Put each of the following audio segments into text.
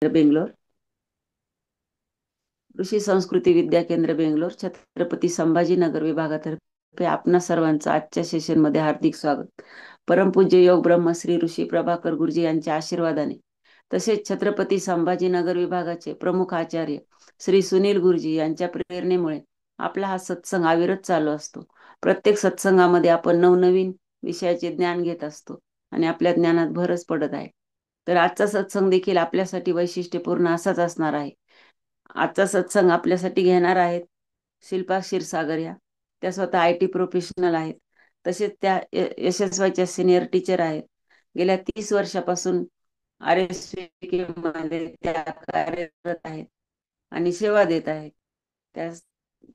बेंगलोर, ऋषी संस्कृती विद्या केंद्र बेंगलोर, छत्रपती संभाजीनगर विभागातर्फे आपणा सर्वांचं आजच्या सेशनमध्ये हार्दिक स्वागत. परमपूज्य योग ब्रह्म श्री ऋषी प्रभाकर गुरुजी यांच्या आशीर्वादाने तसेच छत्रपती संभाजीनगर विभागाचे प्रमुख आचार्य श्री सुनील गुरुजी यांच्या प्रेरणेमुळे आपला हा सत्संग अविरत चालू असतो. प्रत्येक सत्संगामध्ये आपण नवनवीन विषयाचे ज्ञान घेत असतो आणि आपल्या ज्ञानात भरच पडत आहे. तर आजचा सत्संग देखील आपल्यासाठी वैशिष्ट्यपूर्ण असाच असणार आहे. आजचा सत्संग आपल्यासाठी घेणार आहेत शिल्पा क्षीरसागर. त्या स्वतः IT प्रोफेशनल आहेत. तसेच त्या यशस्वाच्या सिनियर टीचर आहेत. गेल्या 30 वर्षापासून RSVK मध्ये त्या कार्यरत आहेत आणि सेवा देत आहेत. त्या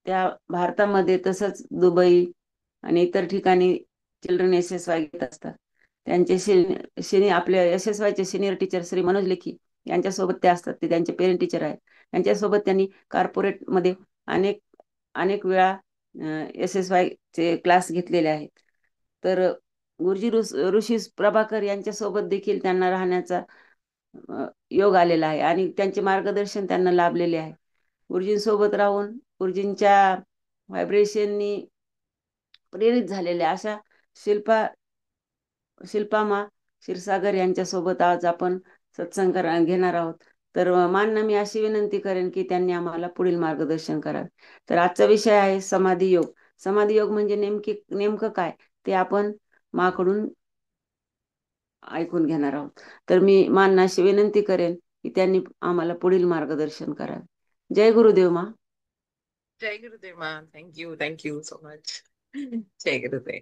त्या भारतामध्ये तसंच दुबई आणि इतर ठिकाणी चिल्ड्रन SSY घेत असतात. त्यांचे आपल्या SSYचे सिनियर टीचर श्री मनोज लेखी यांच्यासोबत ते असतात. ते त्यांचे पेरेंट टीचर आहेत. यांच्यासोबत त्यांनी कॉर्पोरेटमध्ये अनेक अनेक वेळा SSY चे क्लास घेतलेले आहेत. तर गुरुजी ऋषी प्रभाकर यांच्यासोबत देखील त्यांना राहण्याचा योग आलेला आहे आणि त्यांचे मार्गदर्शन त्यांना लाभलेले आहे. गुरुजींसोबत राहून गुरुजींच्या व्हायब्रेशननी प्रेरित झालेल्या अशा शिल्पामा क्षीरसागर यांच्यासोबत आज आपण सत्संग घेणार आहोत. तर मानना मी अशी विनंती करेन की त्यांनी आम्हाला पुढील मार्गदर्शन करावे. तर आजचा विषय आहे समाधी योग. समाधी योग म्हणजे नेमकं काय ते आपण माकडून ऐकून घेणार आहोत. तर मी मानना अशी विनंती करेन की त्यांनी आम्हाला पुढील मार्गदर्शन करावे. जय गुरुदेव मा. जय गुरुदेव मा. Thank you so much. जय गुरुदेव.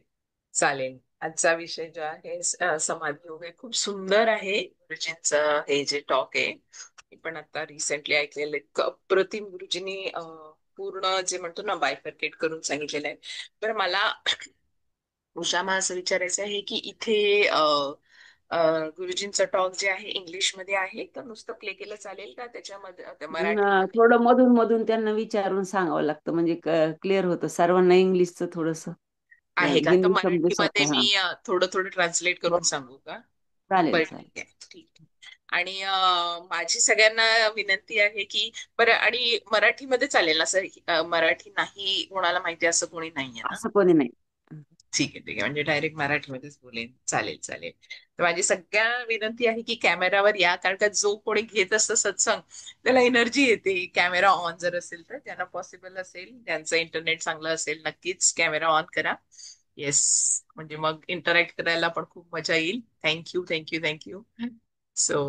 चालेल. आजचा विषय जो आहे समाधी योग आहे. खूप सुंदर आहे गुरुजींचं हे जे टॉक आहे. मी पण आता रिसेंटली ऐकलेलं आहे. अप्रतिम गुरुजींनी पूर्ण जे म्हणतो ना बायफर्केट करून सांगितलेलं आहे. तर मला उषामा असं विचारायचं आहे की इथे गुरुजींचं टॉक जे आहे इंग्लिश मध्ये आहे तर नुसतं प्ले केलं चालेल का त्याच्यामध्ये मराठीमध्ये? थोडं मधून मधून त्यांना विचारून सांगावं लागतं म्हणजे क्लिअर होतं. सर्वांना इंग्लिशचं थोडस आहे का? तर हिंदी शब्द मराठीमध्ये सोपं. हा, मी थोडं थोडं ट्रान्सलेट करून सांगू का? चालेल बरं चालेल. ठीक आहे. ठीक आहे. आणि माझी सगळ्यांना विनंती आहे की बरं, आणि मराठीमध्ये चालेल ना सर? मराठी नाही कोणाला माहिती असं कोणी नाहीये ना? असं कोणी नाही. ठीक आहे, ठीक आहे. म्हणजे डायरेक्ट मराठीमध्येच बोलेन. चालेल, चालेल. तर माझी सगळ्या विनंती आहे की कॅमेरावर या, कारण का जो कोणी घेत असतं सत्संग त्याला एनर्जी येते. कॅमेरा ऑन जर असेल तर ज्यांना पॉसिबल असेल, ज्यांचं इंटरनेट चांगलं असेल, नक्कीच कॅमेरा ऑन करा. येस, म्हणजे मग इंटरॅक्ट करायला पण खूप मजा येईल. थँक्यू. So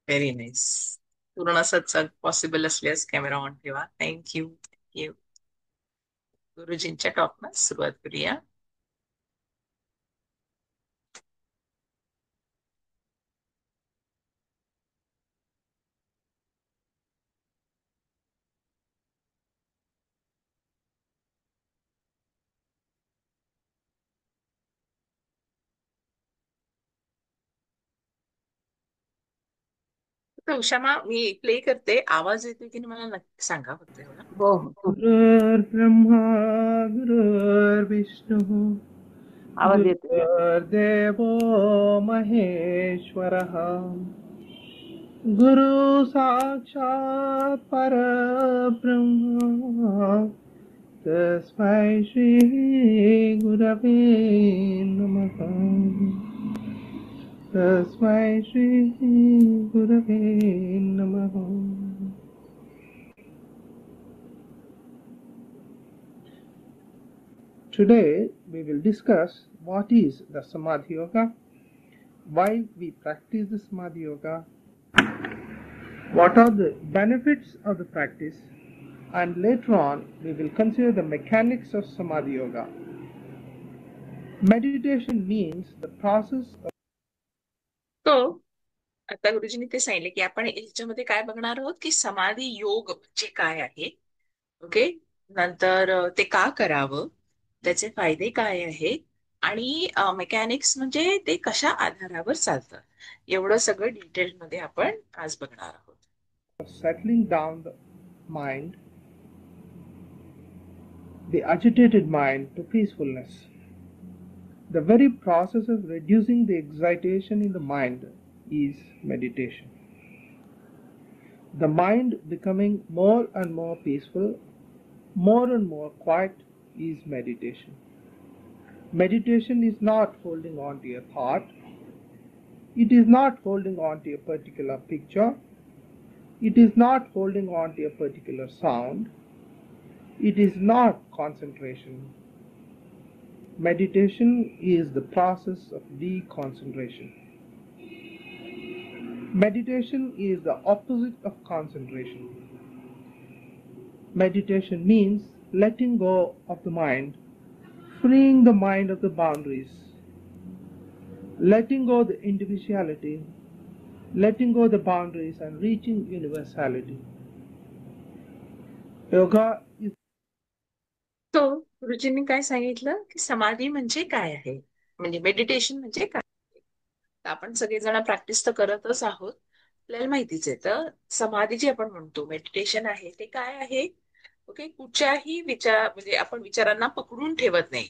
very nice. पूर्ण सत्संग पॉसिबल असल्यास कॅमेरा ऑन ठेवा. थँक्यू. गुरुजींच्या टॉकला सुरुवात करूया. तर उषामा, मी प्ले करते. आवाज येतो की नाही मला नक्की सांगा फक्त एवढं. हो हो, गुरुर्ब्रह्मा गुरुर्विष्णुः आवाज येतोय. गुरुर्देवो महेश्वरः गुरु साक्षात् परब्रह्म तस्मै श्री गुरवे नमः तस्मै श्री गुरवे नमः. Today we will discuss what is the Samadhi Yoga, why we practice the Samadhi Yoga, what are the benefits of the practice, and later on we will consider the mechanics of Samadhi Yoga. Meditation means the process of तो आता गुरुजींनी ते सांगितले की आपण याच्यामध्ये काय बघणार आहोत की समाधी योग म्हणजे काय आहे. ओके. नंतर ते का करावं, त्याचे फायदे काय आहेत, आणि मेकॅनिक्स म्हणजे ते कशा आधारावर चालतं, एवढं सगळं डिटेलमध्ये आपण आज बघणार आहोत. settling down the mind, the agitated mind, to peacefulness. The very process of reducing the excitation in the mind is meditation. The mind becoming more and more peaceful, more and more quiet is meditation. Meditation is not holding on to a thought. It is not holding on to a particular picture. It is not holding on to a particular sound. It is not concentration. Meditation is the process of deconcentration. Meditation is the opposite of concentration. Meditation means letting go of the mind, freeing the mind of the boundaries, letting go the individuality, letting go the boundaries and reaching universality. Yoga is तो गुरुजींनी काय सांगितलं की समाधी म्हणजे काय आहे, म्हणजे मेडिटेशन म्हणजे काय. तर आपण सगळेजण प्रॅक्टिस तर करतच आहोत, आपल्याला माहितीच आहे. तर समाधी जी आपण म्हणतो मेडिटेशन आहे ते काय आहे. ओके, कुठच्याही विचार म्हणजे आपण विचारांना पकडून ठेवत नाही.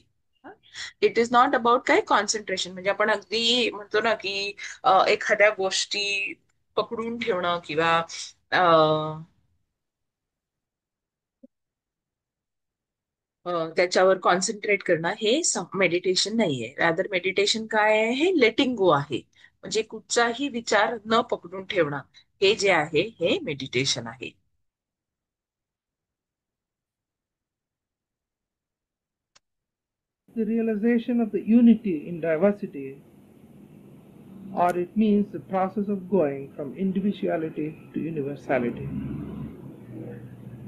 इट इज नॉट अबाउट काय कॉन्सन्ट्रेशन, म्हणजे आपण अगदी म्हणतो ना की एखाद्या गोष्टी पकडून ठेवणं किंवा त्याच्यावर कॉन्सन्ट्रेट करणं हे मेडिटेशन नाहीये. रादर मेडिटेशन काय आहे, हे लेटिंग गो आहे. म्हणजे कुठचाही विचार न पकडून ठेवणं हे जे आहे हे मेडिटेशन आहे. the realization of the unity in diversity, or it means the process of going from individuality to universality.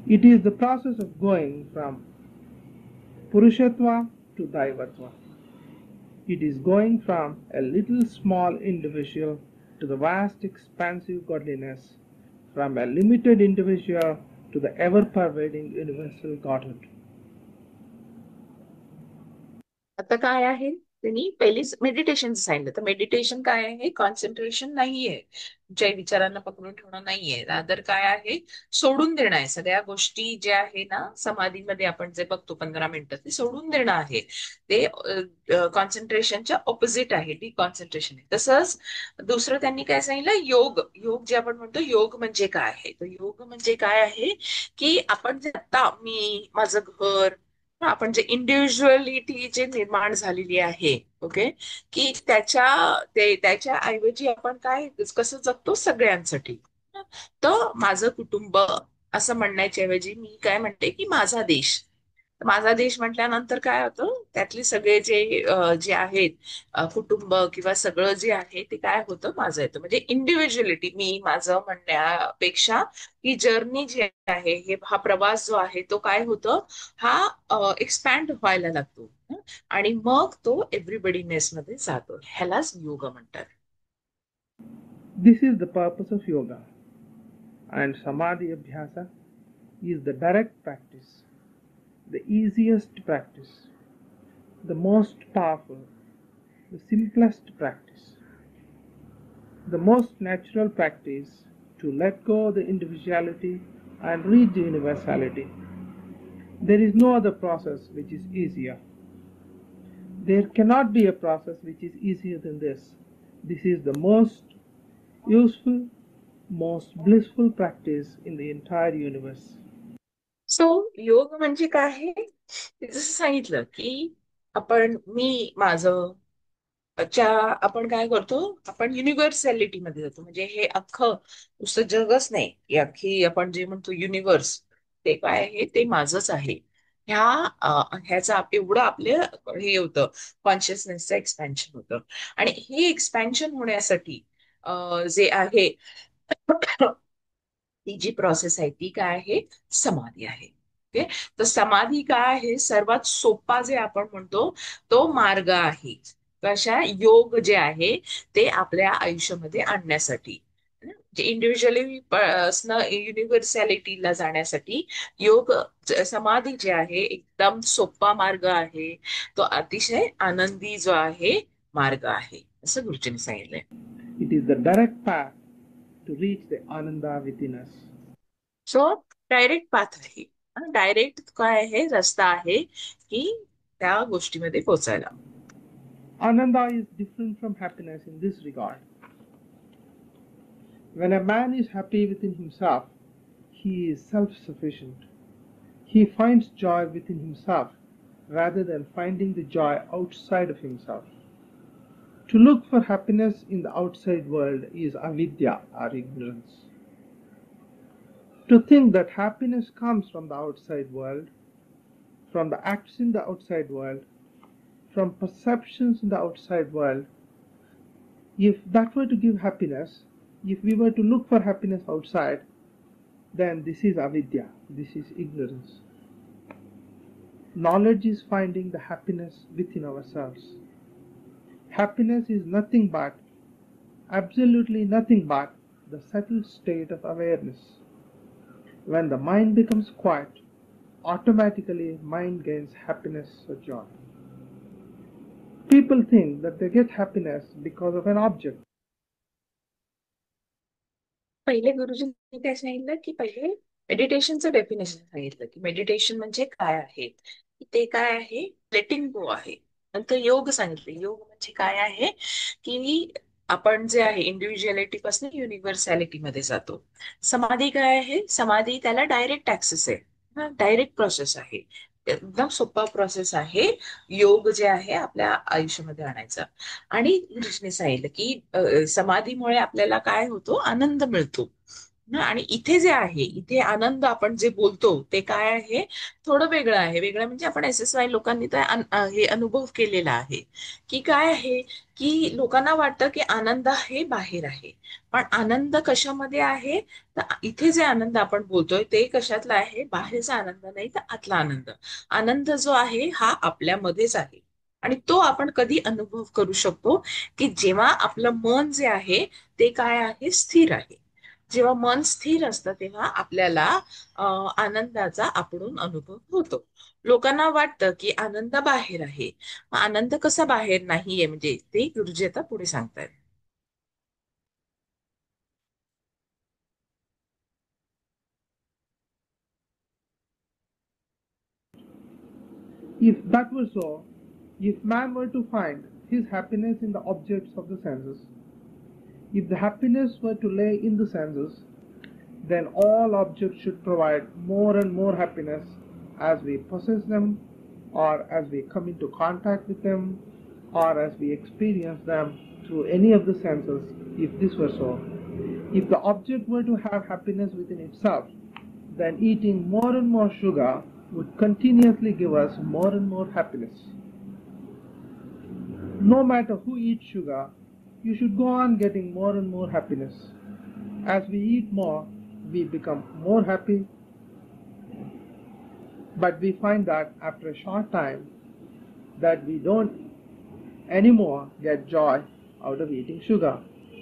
It is the process of going from Purushatva to Daivatva. It is going from a little small individual to the vast expansive godliness, from a limited individual to the ever-pervading universal Godhead. आता काय आहे, त्यांनी पहिलीच meditation सांगितलं. तर meditation काय आहे, concentration नाहीये, तुमच्या विचारांना पकडून ठेवणं नाहीये. रादर काय आहे, सोडून देणं आहे. सगळ्या गोष्टी ज्या आहे ना समाधीमध्ये आपण जे बघतो 15 मिनिटं, ते सोडून देणं आहे. ते कॉन्सन्ट्रेशनच्या ऑपोजिट आहे, डी कॉन्सन्ट्रेशन आहे. तसंच दुसरं त्यांनी काय सांगितलं, योग. योग जे आपण म्हणतो योग म्हणजे काय आहे, तर योग म्हणजे काय आहे की आपण जे आता मी माझं घर, आपण जे इंडिव्हिज्युअलिटी जे निर्माण झालेली आहे, ओके, की त्याच्या ऐवजी आपण काय कसं जगतो सगळ्यांसाठी. तर माझं कुटुंब असं म्हणण्याच्या ऐवजी मी काय म्हणते की माझा देश. माझा देश म्हटल्यानंतर काय होतं, त्यातले सगळे जे आहेत कुटुंब किंवा सगळं जे आहे ते काय होतं, माझं येतं. म्हणजे इंडिव्हिज्युअलिटी, मी माझं म्हणण्यापेक्षा ही जर्नी जी आहे, हा प्रवास जो आहे तो काय होतं, हा एक्सपॅन्ड व्हायला लागतो आणि मग तो एव्हरीबडीनेस मध्ये जातो. ह्यालाच योग म्हणतात. This is the purpose of yoga, and Samadhi Abhyasa is the direct practice, the easiest practice, the most powerful, the simplest practice, the most natural practice to let go of the individuality and reach the universality. There is no other process which is easier. There cannot be a process which is easier than this. This is the most useful, most blissful practice in the entire universe. सो योग म्हणजे काय आहे, जसं सांगितलं की मी माझं आपण काय करतो, आपण युनिव्हर्सॅलिटी मध्ये जातो. म्हणजे हे अख्खं नुसतं जगच नाही, की अख्खी आपण जे म्हणतो युनिव्हर्स, ते काय आहे, ते माझंच आहे. ह्याचा एवढं आपलं हे होतं, कॉन्शियसनेसचं एक्सपॅन्शन होतं. आणि हे एक्सपॅन्शन होण्यासाठी जे आहे ती जी प्रोसेस आहे ती काय आहे, समाधी आहे. ओके, तर समाधी काय आहे, सर्वात सोपा जे आपण म्हणतो तो मार्ग आहे. कशा योग जे आहे ते आपल्या आयुष्यामध्ये आणण्यासाठी, जे इंडिव्हिज्युअली युनिव्हर्सॅलिटीला जाण्यासाठी योग समाधी जे आहे एकदम सोपा मार्ग आहे. तो अतिशय आनंदी जो आहे मार्ग आहे, असं गुरुजींनी सांगितलंय. It is the direct path to reach the Ananda within us. So direct path आहे, डायरेक्ट काय आहे, रस्ता आहे की त्या गोष्टीमध्ये पोहोचायला. Ananda is different from happiness in this regard. When a man is happy within himself, he is self-sufficient. He finds joy within himself rather than finding the joy outside of himself. To look for happiness in the outside world is avidya or ignorance. To think that happiness comes from the outside world, from the acts in the outside world, from perceptions in the outside world, if that were to give happiness, if we were to look for happiness outside, then this is avidya, this is ignorance. Knowledge is finding the happiness within ourselves. Happiness is nothing but, absolutely nothing but, the settled state of awareness. When the mind becomes quiet, automatically mind gains happiness or joy. People think that they get happiness because of an object. पहिले गुरुजींनी काय सांगितलं की पहिले मेडिटेशनचं definition सांगितलं की meditation म्हणजे काय आहे, की ते काय आहे, लेटिंग गो आहे. नंतर योग सांगितले, योग म्हणजे काय आहे की आपण जे आहे इंडिव्हिज्युअलिटी पासून युनिव्हर्सॅलिटी मध्ये जातो. समाधी काय आहे, समाधी त्याला डायरेक्ट ऍक्सेस आहे, डायरेक्ट प्रोसेस आहे, एकदम सोपा प्रोसेस आहे योग जे आहे आपल्या आयुष्यामध्ये आणायचा. आणि गुरुजींनी सांगितलं की समाधीमुळे आपल्याला काय होतो, आनंद मिळतो. आणि इथे जे आहे, इथे आनंद आपण जे बोलतो ते काय आहे, थोडं वेगळं आहे. वेगळं म्हणजे आपण SSY लोकांनी तर हे अनुभव केलेला आहे की काय आहे, की लोकांना वाटतं की आनंद हे बाहेर आहे, पण आनंद कशामध्ये आहे, तर इथे जे आनंद आपण बोलतोय ते कशातला आहे, बाहेरचा आनंद नाही तर आतला आनंद. आनंद जो आहे हा आपल्यामध्येच आहे. आणि तो आपण कधी अनुभव करू शकतो, की जेव्हा आपलं मन जे आहे ते काय आहे, स्थिर आहे. जेव्हा मन स्थिर असतं तेव्हा आपल्याला आनंदाचा आपणून अनुभव होतो. लोकांना वाटतं की आनंद बाहेर आहे. आनंद कसा बाहेर नाहीये, म्हणजे ते गुरुजी आता पुढे सांगतायत. If that were so, if man were to find his happiness in the objects of the senses, if the happiness were to lay in the senses, then all objects should provide more and more happiness as we possess them, or as we come into contact with them, or as we experience them through any of the senses. If this were so, if the object were to have happiness within itself, then eating more and more sugar would continuously give us more and more happiness. No matter who eats sugar, you should go on getting more and more happiness. As we eat more, we become more happy, but we find that after a short time that we don't anymore get joy out of eating sugar,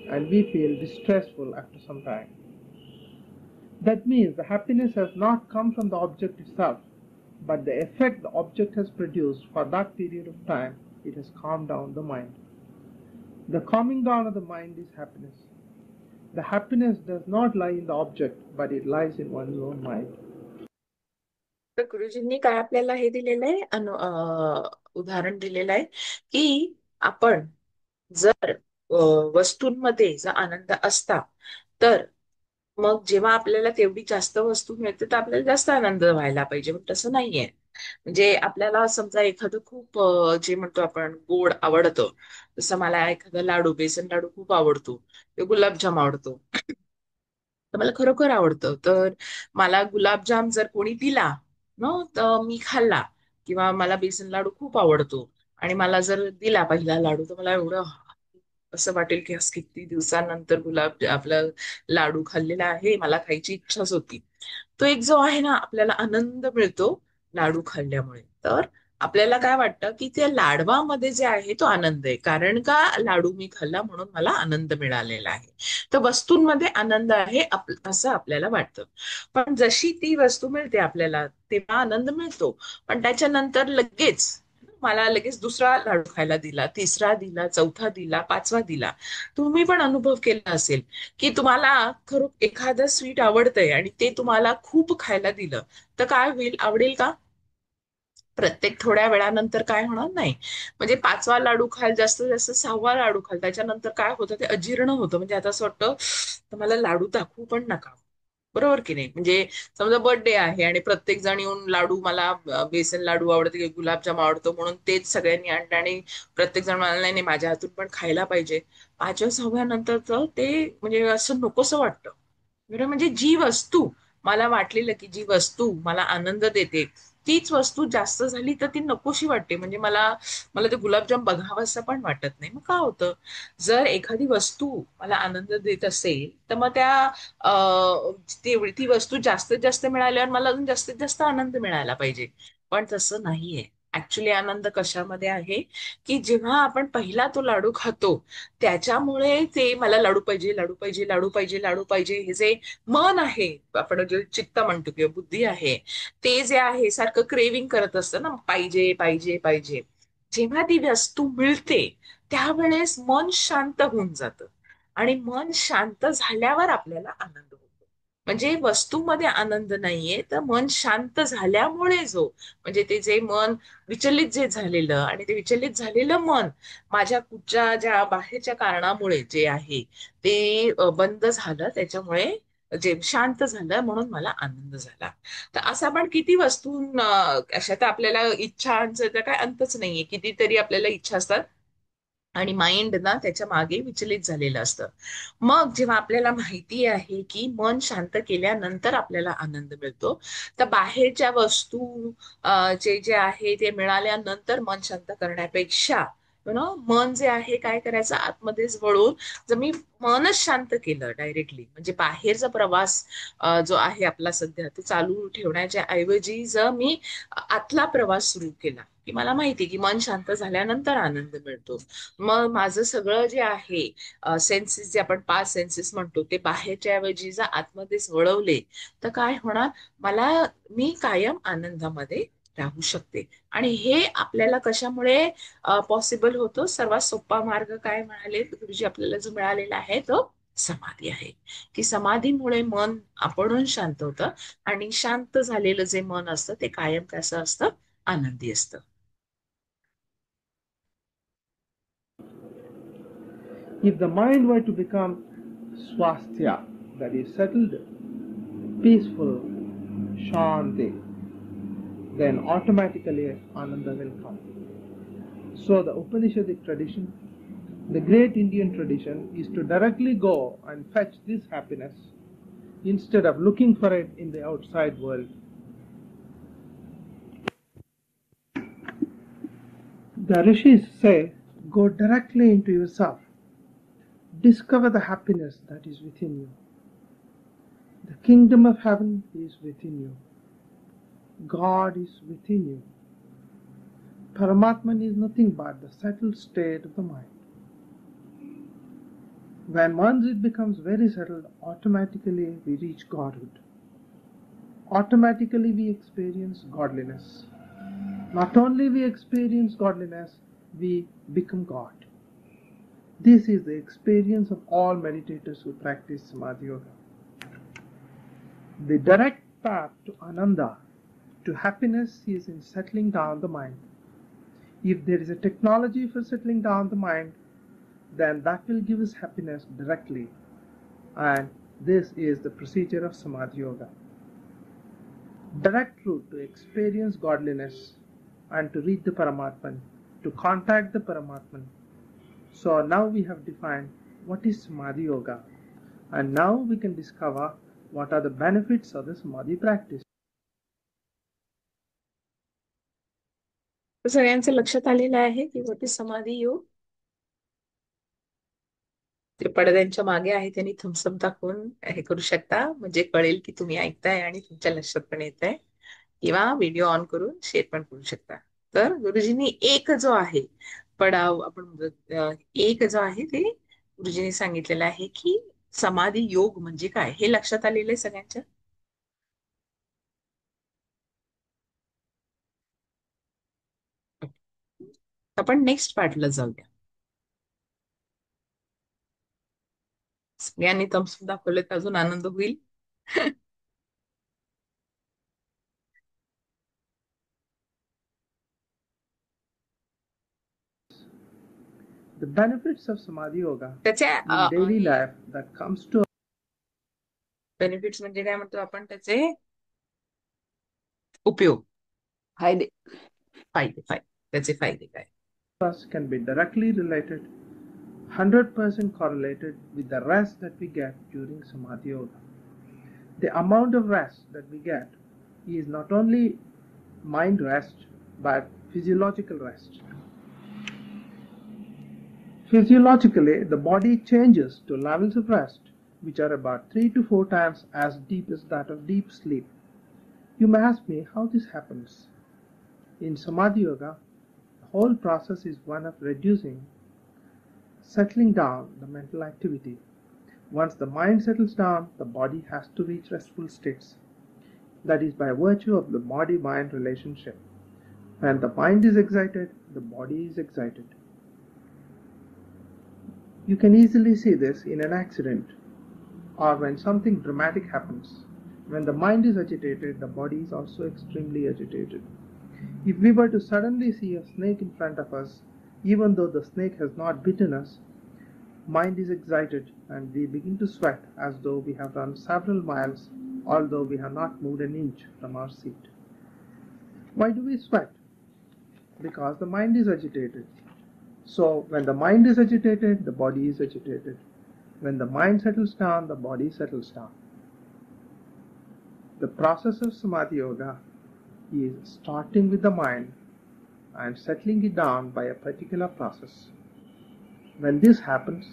and we feel distressful after some time. That means the happiness has not come from the object itself, but the effect the object has produced for that period of time. It has calmed down the mind. The calming down of the mind is happiness. The happiness does not lie in the object, but it lies in one's own mind. तर गुरुजींनी काय आपल्याला हे दिलेलं आहे, उदाहरण दिलेलं आहे की आपण जर वस्तूंमध्ये जर आनंद असता, तर मग जेव्हा आपल्याला तेवढी जास्त वस्तू मिळते तर आपल्याला जास्त आनंद व्हायला पाहिजे, पण तसं नाहीये. म्हणजे आपल्याला समजा एखादं खूप जे म्हणतो आपण गोड आवडतं, जसं मला एखादा लाडू, बेसन लाडू खूप आवडतो, ते गुलाबजाम आवडतो, तर मला खरोखर आवडतं. तर मला गुलाबजाम जर कोणी दिला न, तर मी खाल्ला, किंवा मला बेसन लाडू खूप आवडतो आणि मला जर दिला पहिला लाडू, तर मला एवढं असं वाटेल की आज किती दिवसानंतर आपला लाडू खाल्लेला आहे, मला खायची इच्छाच होती. तो एक जो आहे ना, आपल्याला आनंद मिळतो लाडू खाल्ल्यामुळे. तर आपल्याला काय वाटतं की त्या लाडवामध्ये जे आहे तो आनंद आहे, कारण का लाडू मी खाल्ला म्हणून मला आनंद मिळालेला आहे. तर वस्तूंमध्ये आनंद आहे असं आपल्याला वाटतं. पण जशी ती वस्तू मिळते आपल्याला तेव्हा आनंद मिळतो, पण त्याच्यानंतर लगेच दुसरा लाडू खायला दिला, तिसरा दिला, चौथा दिला, पाचवा दिला. तुम्ही पण अनुभव केला असेल की तुम्हाला खरं एखादं स्वीट आवडतंय आणि ते तुम्हाला खूप खायला दिलं, तर काय होईल, आवडेल का? प्रत्येक थोड्या वेळानंतर काय होणार नाही. म्हणजे पाचवा लाडू खाल, जास्तीत जास्त सहावा लाडू खाल, त्याच्यानंतर काय होतं, ते अजीर्ण होतं. म्हणजे आता असं वाटतं तर मला लाडू दाखवू पण नका. बरोबर की नाही? म्हणजे समजा बर्थडे आहे आणि प्रत्येक जण येऊन लाडू, मला बेसन लाडू आवडते की गुलाबजाम आवडतो म्हणून तेच सगळ्यांनी आणलं आणि प्रत्येक जण म्हणाला नाही नाही, माझ्या हातून पण खायला पाहिजे. 5व्या 6व्या नंतर ते म्हणजे असं नकोसं वाटतं. बरं, म्हणजे जी वस्तू मला वाटलेलं की जी वस्तू मला आनंद देते तीच वस्तू जास्त झाली तर ती नकोशी वाटते. म्हणजे मला मला ते गुलाबजाम बघावं असं पण वाटत नाही. मग काय होतं, जर एखादी वस्तू मला आनंद देत असेल तर मग ती वस्तू जास्तीत जास्त मिळाल्यावर मला अजून जास्तीत जास्त आनंद मिळायला पाहिजे. पण तसं नाहीये. ऍक्च्युली आनंद कशामध्ये आहे की जेव्हा आपण पहिला तो लाडू खातो त्याच्यामुळे ते मला लाडू पाहिजे, लाडू पाहिजे, लाडू पाहिजे, लाडू पाहिजे, हे जे मन आहे, आपण जे चित्त म्हणतो किंवा बुद्धी आहे, ते जे आहे सारखं क्रेविंग करत असतं ना, पाहिजे पाहिजे पाहिजे. जेव्हा ती वस्तू मिळते त्यावेळेस मन शांत होऊन जातं आणि मन शांत झाल्यावर आपल्याला आनंद होतो. म्हणजे वस्तूमध्ये आनंद नाहीये, तर मन शांत झाल्यामुळे जो, म्हणजे ते जे मन विचलित जे झालेलं आणि ते विचलित झालेलं मन माझ्या कुठच्या ज्या बाहेरच्या कारणामुळे जे आहे ते बंद झालं, त्याच्यामुळे जे शांत झालं म्हणून मला आनंद झाला. तर असं आपण किती वस्तू अशा, तर आपल्याला इच्छांचं तर काय अंतच नाहीये, कितीतरी आपल्याला इच्छा असतात आणि माइंड ना त्याच्या मागे विचलित झालेलं असतं. मग जेव्हा आपल्याला माहिती आहे की मन शांत केल्यानंतर आपल्याला आनंद मिळतो, तर बाहेरच्या वस्तू जे जे आहे ते मिळाल्यानंतर मन शांत करण्यापेक्षा मन जे आहे काय करायचं, आतमध्येच वळून जर मी मनच शांत केलं डायरेक्टली, म्हणजे बाहेरचा प्रवास जो आहे आपला सध्या तो चालू ठेवण्याच्या ऐवजी जर मी आतला प्रवास सुरू केला, की मला माहिती की मन शांत झाल्यानंतर आनंद मिळतो, मग माझं सगळं जे आहे सेन्सेस, जे आपण 5 सेन्सेस म्हणतो, ते बाहेरच्या ऐवजी जर आतमध्येच वळवले तर काय होणार, मला मी कायम आनंदामध्ये राहू शकते. आणि हे आपल्याला कशामुळे पॉसिबल होतं? सर्वात सोपा मार्ग काय म्हणाले गुरुजी आपल्याला जो मिळालेला आहे तो समाधी आहे. की समाधीमुळे मन आपणहून शांत होतं आणि शांत झालेलं जे मन असतं ते कायम कसं असतं, आनंदी असतं. If the mind were to become swasthya, that is settled, peaceful, shanti, then automatically ananda will come. So the Upanishadic tradition, the great Indian tradition, is to directly go and fetch this happiness instead of looking for it in the outside world. The rishis say, go directly into yourself. Discover the happiness that is within you. The kingdom of heaven is within you. God is within you. Paramatman is nothing but the settled state of the mind. When once it becomes very settled, automatically we reach Godhood. Automatically we experience godliness. Not only we experience godliness, we become God. This is the experience of all meditators who practice Samadhi Yoga. The direct path to Ananda, to happiness, is in settling down the mind. If there is a technology for settling down the mind, then that will give us happiness directly. And this is the procedure of Samadhi Yoga. Direct route to experience godliness and to reach the Paramatman, to contact the Paramatman. So now we have defined what is Samadhi Yoga, and now we can discover what are the benefits of the Samadhi practice. तर सगळ्यांचं लक्षात आलेलं आहे की what is समाधी योग. ते पडद्यांच्या मागे आहे त्यांनी थम्सअप दाखवून हे करू शकता, म्हणजे कळेल की तुम्ही ऐकताय आणि तुमच्या लक्षात पण येत आहे, किंवा व्हिडिओ ऑन करून शेअर पण करू शकता. तर गुरुजींनी एक जो आहे पडाव, आपण एक जो आहे ते गुरुजींनी सांगितलेलं आहे की समाधी योग म्हणजे काय, हे लक्षात आलेलं आहे सगळ्यांच्या. आपण नेक्स्ट पार्टला जाऊया. सगळ्यांनी थम्सअप दाखवले तर अजून आनंद होईल. The benefits of Samadhi Yoga त्याच्या in daily life that comes to benefits म्हणजे काय म्हणतो आपण त्याचे? उपयोग, फायदे. फायदे, त्याचे फायदे काय? Can be directly related, 100% correlated with the rest that we get during Samadhi Yoga. The amount of rest that we get is not only mind rest but physiological rest. Physiologically, the body changes to levels of rest which are about 3 to 4 times as deep as that of deep sleep. You may ask me how this happens. In Samadhi Yoga, the whole process is one of reducing, settling down the mental activity. Once the mind settles down, the body has to reach restful states. That is by virtue of the body-mind relationship. When the mind is excited, the body is excited. You can easily see this in an accident or when something dramatic happens. When the mind is agitated, the body is also extremely agitated. If we were to suddenly see a snake in front of us, even though the snake has not bitten us, mind is excited and we begin to sweat as though we have run several miles, although we have not moved an inch from our seat. Why do we sweat? Because the mind is agitated. So when the mind is agitated, the body is agitated. When the mind settles down, the body settles down. The process of Samadhi Yoga is starting with the mind and settling it down by a particular process. When this happens,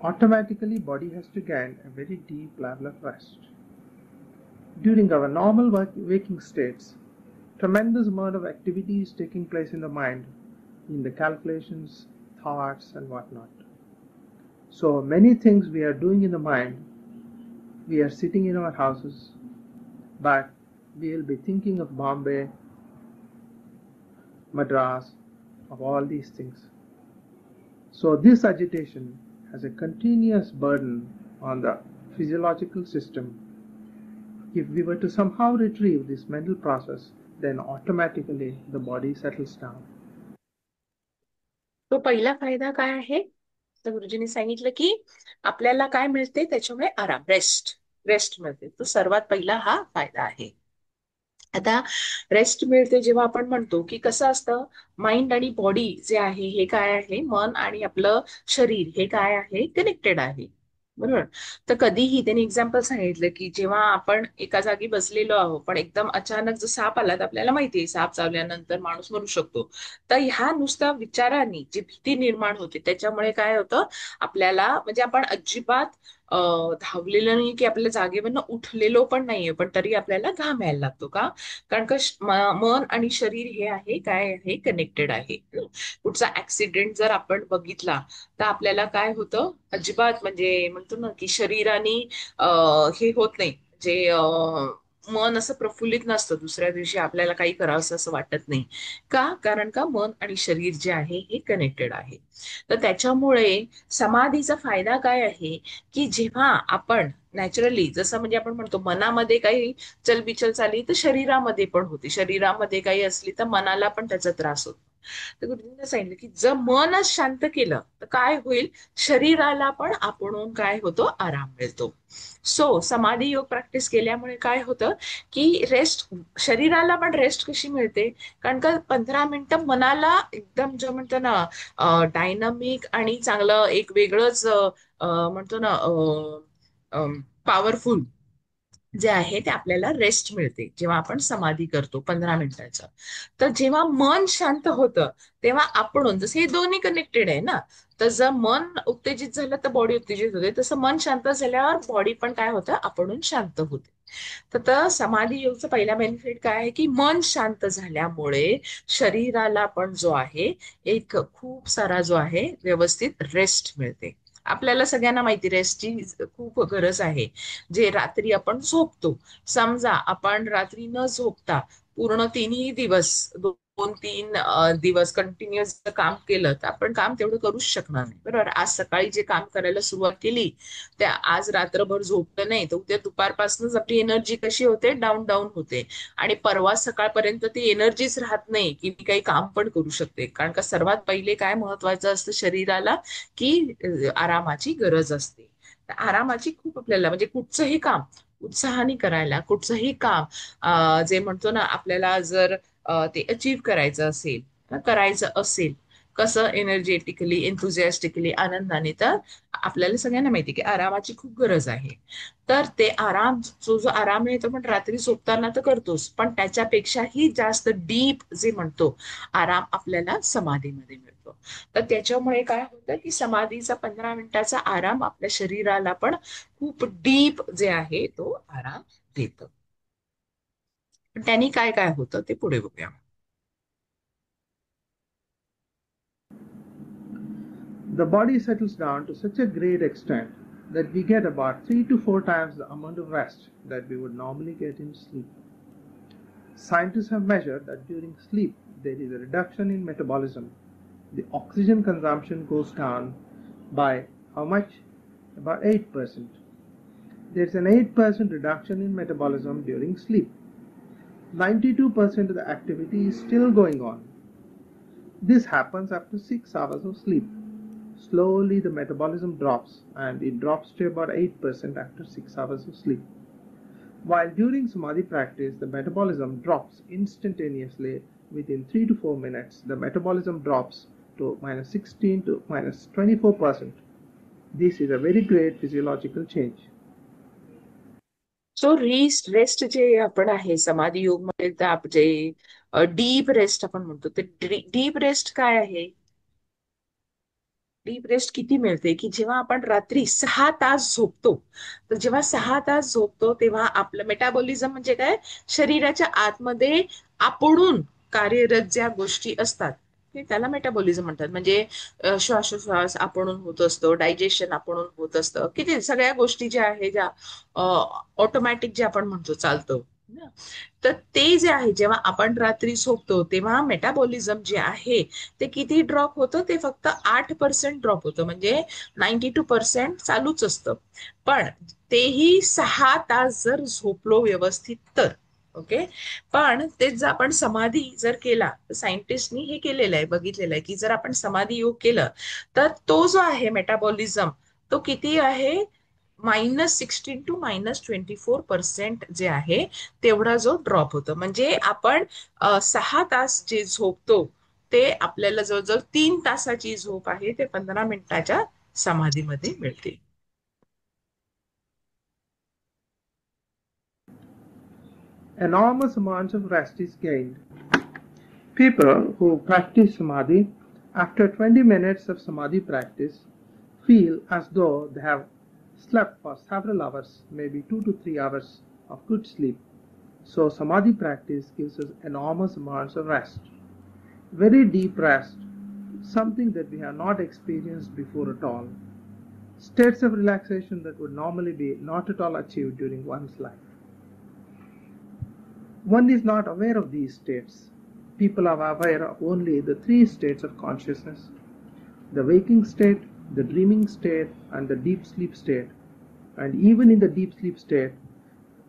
automatically body has to gain a very deep level of rest. During our normal waking states, tremendous amount of activity is taking place in the mind, in the calculations, thoughts and whatnot. So many things we are doing in the mind. We are sitting in our houses, but we will be thinking of Bombay, Madras, of all these things. So this agitation has a continuous burden on the physiological system. If we were to somehow retrieve this mental process, then automatically the body settles down. तो पहिला फायदा काय आहे? तर गुरुजींनी सांगितलं की आपल्याला काय मिळते त्याच्यामुळे? आराम, रेस्ट मिळते. तो सर्वात पहिला हा फायदा आहे. आता रेस्ट मिळते जेव्हा आपण म्हणतो की कसं असतं, माइंड आणि बॉडी जे आहे हे काय आहे, मन आणि आपलं शरीर हे काय आहे, कनेक्टेड आहे, बरोबर. तर कधीही त्यांनी एक्झाम्पल सांगितलं की जेव्हा आपण एका जागी बसलेलो आहोत पण एकदम अचानक जर साप आला तर आपल्याला माहितीये साप चावल्यानंतर माणूस मरू शकतो. तर ह्या नुसत्या विचारांनी जी भीती निर्माण होते त्याच्यामुळे काय होतं, आपल्याला म्हणजे आपण अजिबात धावलेलं नाही की आपल्या जागेवरनं उठलेलो पण नाहीये, पण तरी आपल्याला घाम यायला लागतो. का? कारण का मन आणि शरीर हे आहे काय आहे, कनेक्टेड आहे. कुठचा ऍक्सिडेंट जर आपण बघितला तर आपल्याला काय होतं, अजिबात म्हणजे म्हणतो ना की शरीराने हे होत नाही, म्हणजे मन असं प्रफुल्लित नसतं, दुसऱ्या दिवशी आपल्याला काही करावंसं असं वाटत नाही. का? कारण का मन आणि शरीर जे आहे हे कनेक्टेड आहे. तर त्याच्यामुळे समाधीचा फायदा काय आहे की जेव्हा आपण नॅचरली जसं म्हणजे आपण म्हणतो मनामध्ये काही चलबिचल चालली तर शरीरामध्ये पण होते, शरीरामध्ये काही असली तर मनाला पण त्याचा त्रास होतो. तर गुरुजींनी सांगितलं की जर मनच शांत केलं तर काय होईल, शरीराला पण आपण काय होतो, आराम मिळतो. सो समाधी योग प्रॅक्टिस केल्यामुळे काय होतं की रेस्ट, शरीराला पण रेस्ट कशी मिळते, कारण का 15 मिनिटं मनाला एकदम जे म्हणतो ना डायनामिक आणि चांगलं एक वेगळंच म्हणतो ना पॉवरफुल जे आहे ते आपल्याला रेस्ट मिळते जेव्हा आपण समाधी करतो 15 मिनिटाचं. तर जेव्हा मन शांत होतं तेव्हा आपण, जसं हे दोन्ही कनेक्टेड आहे ना, तर जर मन उत्तेजित झालं तर बॉडी उत्तेजित होते, तसं मन शांत झाल्यावर बॉडी पण काय होतं, आपण शांत होते. तर समाधी योगचा पहिला बेनिफिट काय आहे की मन शांत झाल्यामुळे शरीराला पण जो आहे एक खूप सारा जो आहे व्यवस्थित रेस्ट मिळते. आपल्याला सगळ्यांना माहिती रेस्टची खूप गरज आहे. जे रात्री आपण झोपतो, समजा आपण रात्री न झोपता पूर्ण 3 दिवस 2-3 दिवस कंटिन्युअस काम केलं तर आपण काम तेवढं करूच शकणार नाही, बरोबर. आज सकाळी जे काम करायला सुरुवात केली त्या आज रात्रभर झोपलं नाही तर उद्या दुपारपासूनच आपली एनर्जी कशी होते, डाऊन डाऊन होते, आणि परवा सकाळपर्यंत ती एनर्जीच राहत नाही की मी काही काम पण करू शकते. कारण का सर्वात पहिले काय महत्वाचं असतं शरीराला की आरामाची गरज असते. आरामाची खूप आपल्याला म्हणजे कुठचंही काम उत्साहाने करायला, कुठचंही काम जे म्हणतो ना आपल्याला जर ते अचीव करायचं असेल कसं एनर्जेटिकली एन्थुझियास्टिकली आनंदाने, तर आपल्याला सगळ्यांना माहिती की आरामाची खूप गरज आहे. तर ते आराम जो आराम आहे तो पण रात्री झोपताना तर करतोच, पण त्याच्यापेक्षाही जास्त डीप जे म्हणतो आराम आपल्याला समाधीमध्ये मिळतो. तर त्याच्यामुळे काय होतं की समाधीचा 15 मिनिटाचा आराम आपल्या शरीराला पण खूप डीप जे आहे तो आराम देतं. पण त्यांनी काय काय होतं ते पुढे बघूया. The body settles down to such a great extent that we get about 3 to 4 times the amount of rest that we would normally get in sleep. Scientists have measured that during sleep there is a reduction in metabolism. The oxygen consumption goes down by how much? About 8%. There's an 8% reduction in metabolism during sleep. 92% of the activity is still going on. This happens after 6 hours of sleep. Slowly the metabolism drops, and it drops to about 8% after 6 hours of sleep. While during Samadhi practice, the metabolism drops instantaneously within 3 to 4 minutes. The metabolism drops to minus 16 to minus 24%. This is a very great physiological change. So rest जे आपण आहे समाधी योग मध्ये जे deep rest आपण म्हणतो ते deep rest काय आहे? डीप रेस्ट किती मिळते की जेव्हा आपण रात्री 6 तास झोपतो, तर जेव्हा 6 तास झोपतो तेव्हा आपलं मेटाबॉलिझम म्हणजे काय, शरीराच्या आतमध्ये आपणून कार्यरत ज्या गोष्टी असतात त्याला मेटाबॉलिझम म्हणतात. म्हणजे श्वासोश्वास आपणून होत असतो, डायजेशन आपणून होत असतं, किती सगळ्या गोष्टी ज्या आहे ज्या ऑटोमॅटिक जे आपण म्हणतो चालतं. तर ते जे आहे जेव्हा आपण रात्री झोपतो तेव्हा मेटाबॉलिझम जे आहे ते किती ड्रॉप होतं, ते फक्त 8% ड्रॉप होतं. म्हणजे 92% चालूच असतं. पण तेही 6 तास जर झोपलो व्यवस्थित तर. ओके. पण तेच जर आपण समाधी जर केला, सायंटिस्टनी हे केलेलं आहे, बघितलेलं आहे की जर आपण समाधी योग केलं तर तो जो आहे मेटाबॉलिझम तो किती आहे, -16 टू -24% जे आहे तेवढा जो ड्रॉप होतो. म्हणजे आपण 6 तास जे झोपतो ते आपल्याला जवळजवळ 3 तासाची झोप आहे ते 15 मिनिटाच्या समाधीमध्ये मिळते. Enormous amounts of rest is gained. People who practice Samadhi, after 20 minutes of Samadhi practice, feel as though they have slept for several hours, maybe 2 to 3 hours of good sleep. So Samadhi practice gives us enormous amounts of rest. Very deep rest, something that we have not experienced before at all. States of relaxation that would normally be not at all achieved during one's life. One is not aware of these states. People are aware of only the 3 states of consciousness: the waking state, the dreaming state, and the deep sleep state. And even in the deep sleep state,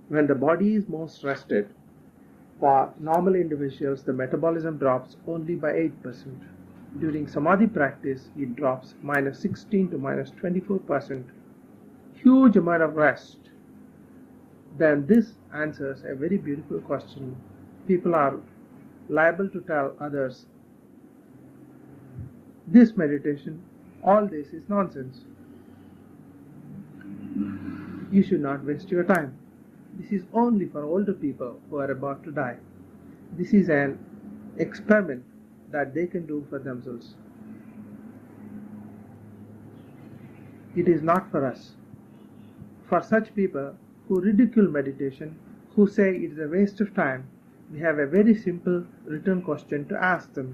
when the body is most rested, for normal individuals the metabolism drops only by 8%. During Samadhi practice, it drops -16 to -24%. Huge amount of rest. Then this answers a very beautiful question. People are liable to tell others, this meditation, all this is nonsense. You should not waste your time. This is only for older people who are about to die. This is an experiment that they can do for themselves. It is not for us. For such people who ridicule meditation, who say it is a waste of time, we have a very simple written question to ask them.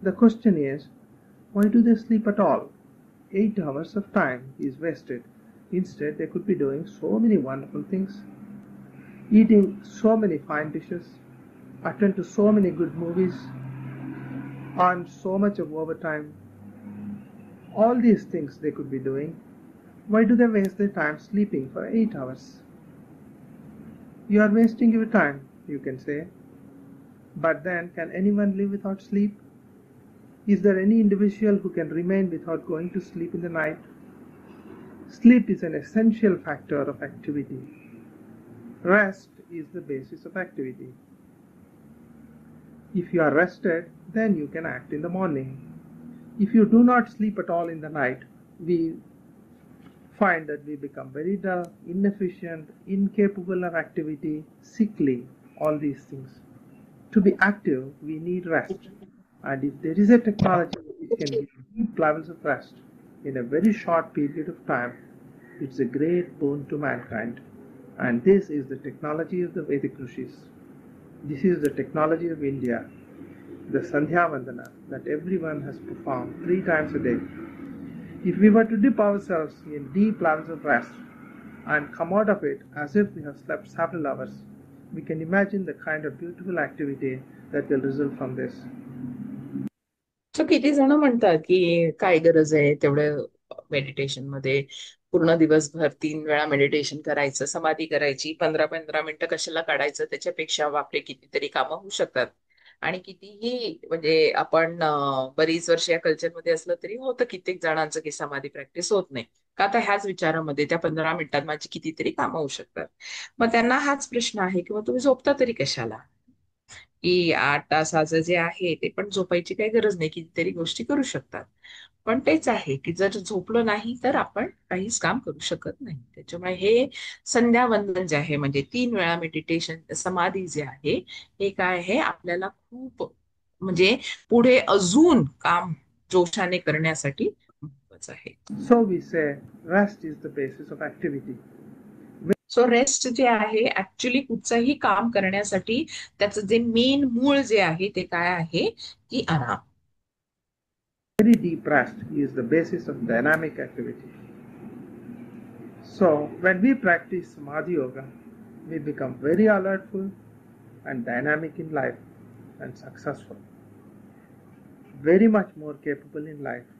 The question is, why do they sleep at all? 8 hours of time is wasted. Instead, they could be doing so many wonderful things, eating so many fine dishes, attend to so many good movies, earn so much of overtime. All these things they could be doing. Why do they waste their time sleeping for 8 hours? You are wasting your time, you can say. But then, can anyone live without sleep? Is there any individual who can remain without going to sleep in the night? Sleep is an essential factor of activity. Rest is the basis of activity. If you are rested, then you can act in the morning. If you do not sleep at all in the night, we find that we become very dull, inefficient, incapable of activity, sickly, all these things. To be active, we need rest. And if there is a technology which can give deep levels of rest in a very short period of time, it's a great boon to mankind. And this is the technology of the Vedic Rishis. This is the technology of India, the Sandhya Vandana that everyone has performed 3 times a day. If we were to dip ourselves in deep levels of rest and come out of it as if we have slept several hours, we can imagine the kind of beautiful activity that will result from this. सो किती जण म्हणतात की काय गरज आहे तेवढं meditation मध्ये, पूर्ण दिवसभर 3 वेळा मेडिटेशन करायचं, समाधी करायची, 15-15 मिनिटं कशाला काढायचं, त्याच्यापेक्षा बापरे कितीतरी कामं होऊ शकतात. आणि कितीही म्हणजे आपण बरीच वर्ष या कल्चरमध्ये असलं तरी होतं कित्येक जणांचं की समाधी प्रॅक्टिस होत नाही का, आता ह्याच विचारामध्ये त्या 15 मिनिटात माझी कितीतरी कामं होऊ शकतात. मग त्यांना हाच प्रश्न आहे की मग तुम्ही झोपता तरी कशाला, की 8 तासाचं जे आहे ते पण झोपायची काही गरज नाही, कितीतरी गोष्टी करू शकतात. पण तेच आहे की जर झोपलो नाही तर आपण काहीच काम करू शकत नाही. त्याच्यामुळे हे संध्या वंदन जे आहे म्हणजे 3 वेळा मेडिटेशन समाधी जे आहे हे काय आहे आपल्याला खूप म्हणजे पुढे अजून काम जोशाने करण्यासाठी महत्वाचं आहे. So we say rest is the basis of activity. So rest जे आहे ऍक्च्युली कुठचंही काम करण्यासाठी त्याचं जे मेन मूळ जे आहे ते काय आहे की आराम. Very deep rest is the basis of dynamic activity. So when we practice Samadhi Yoga, we become very alertful and dynamic in life and successful. Very much more capable in life.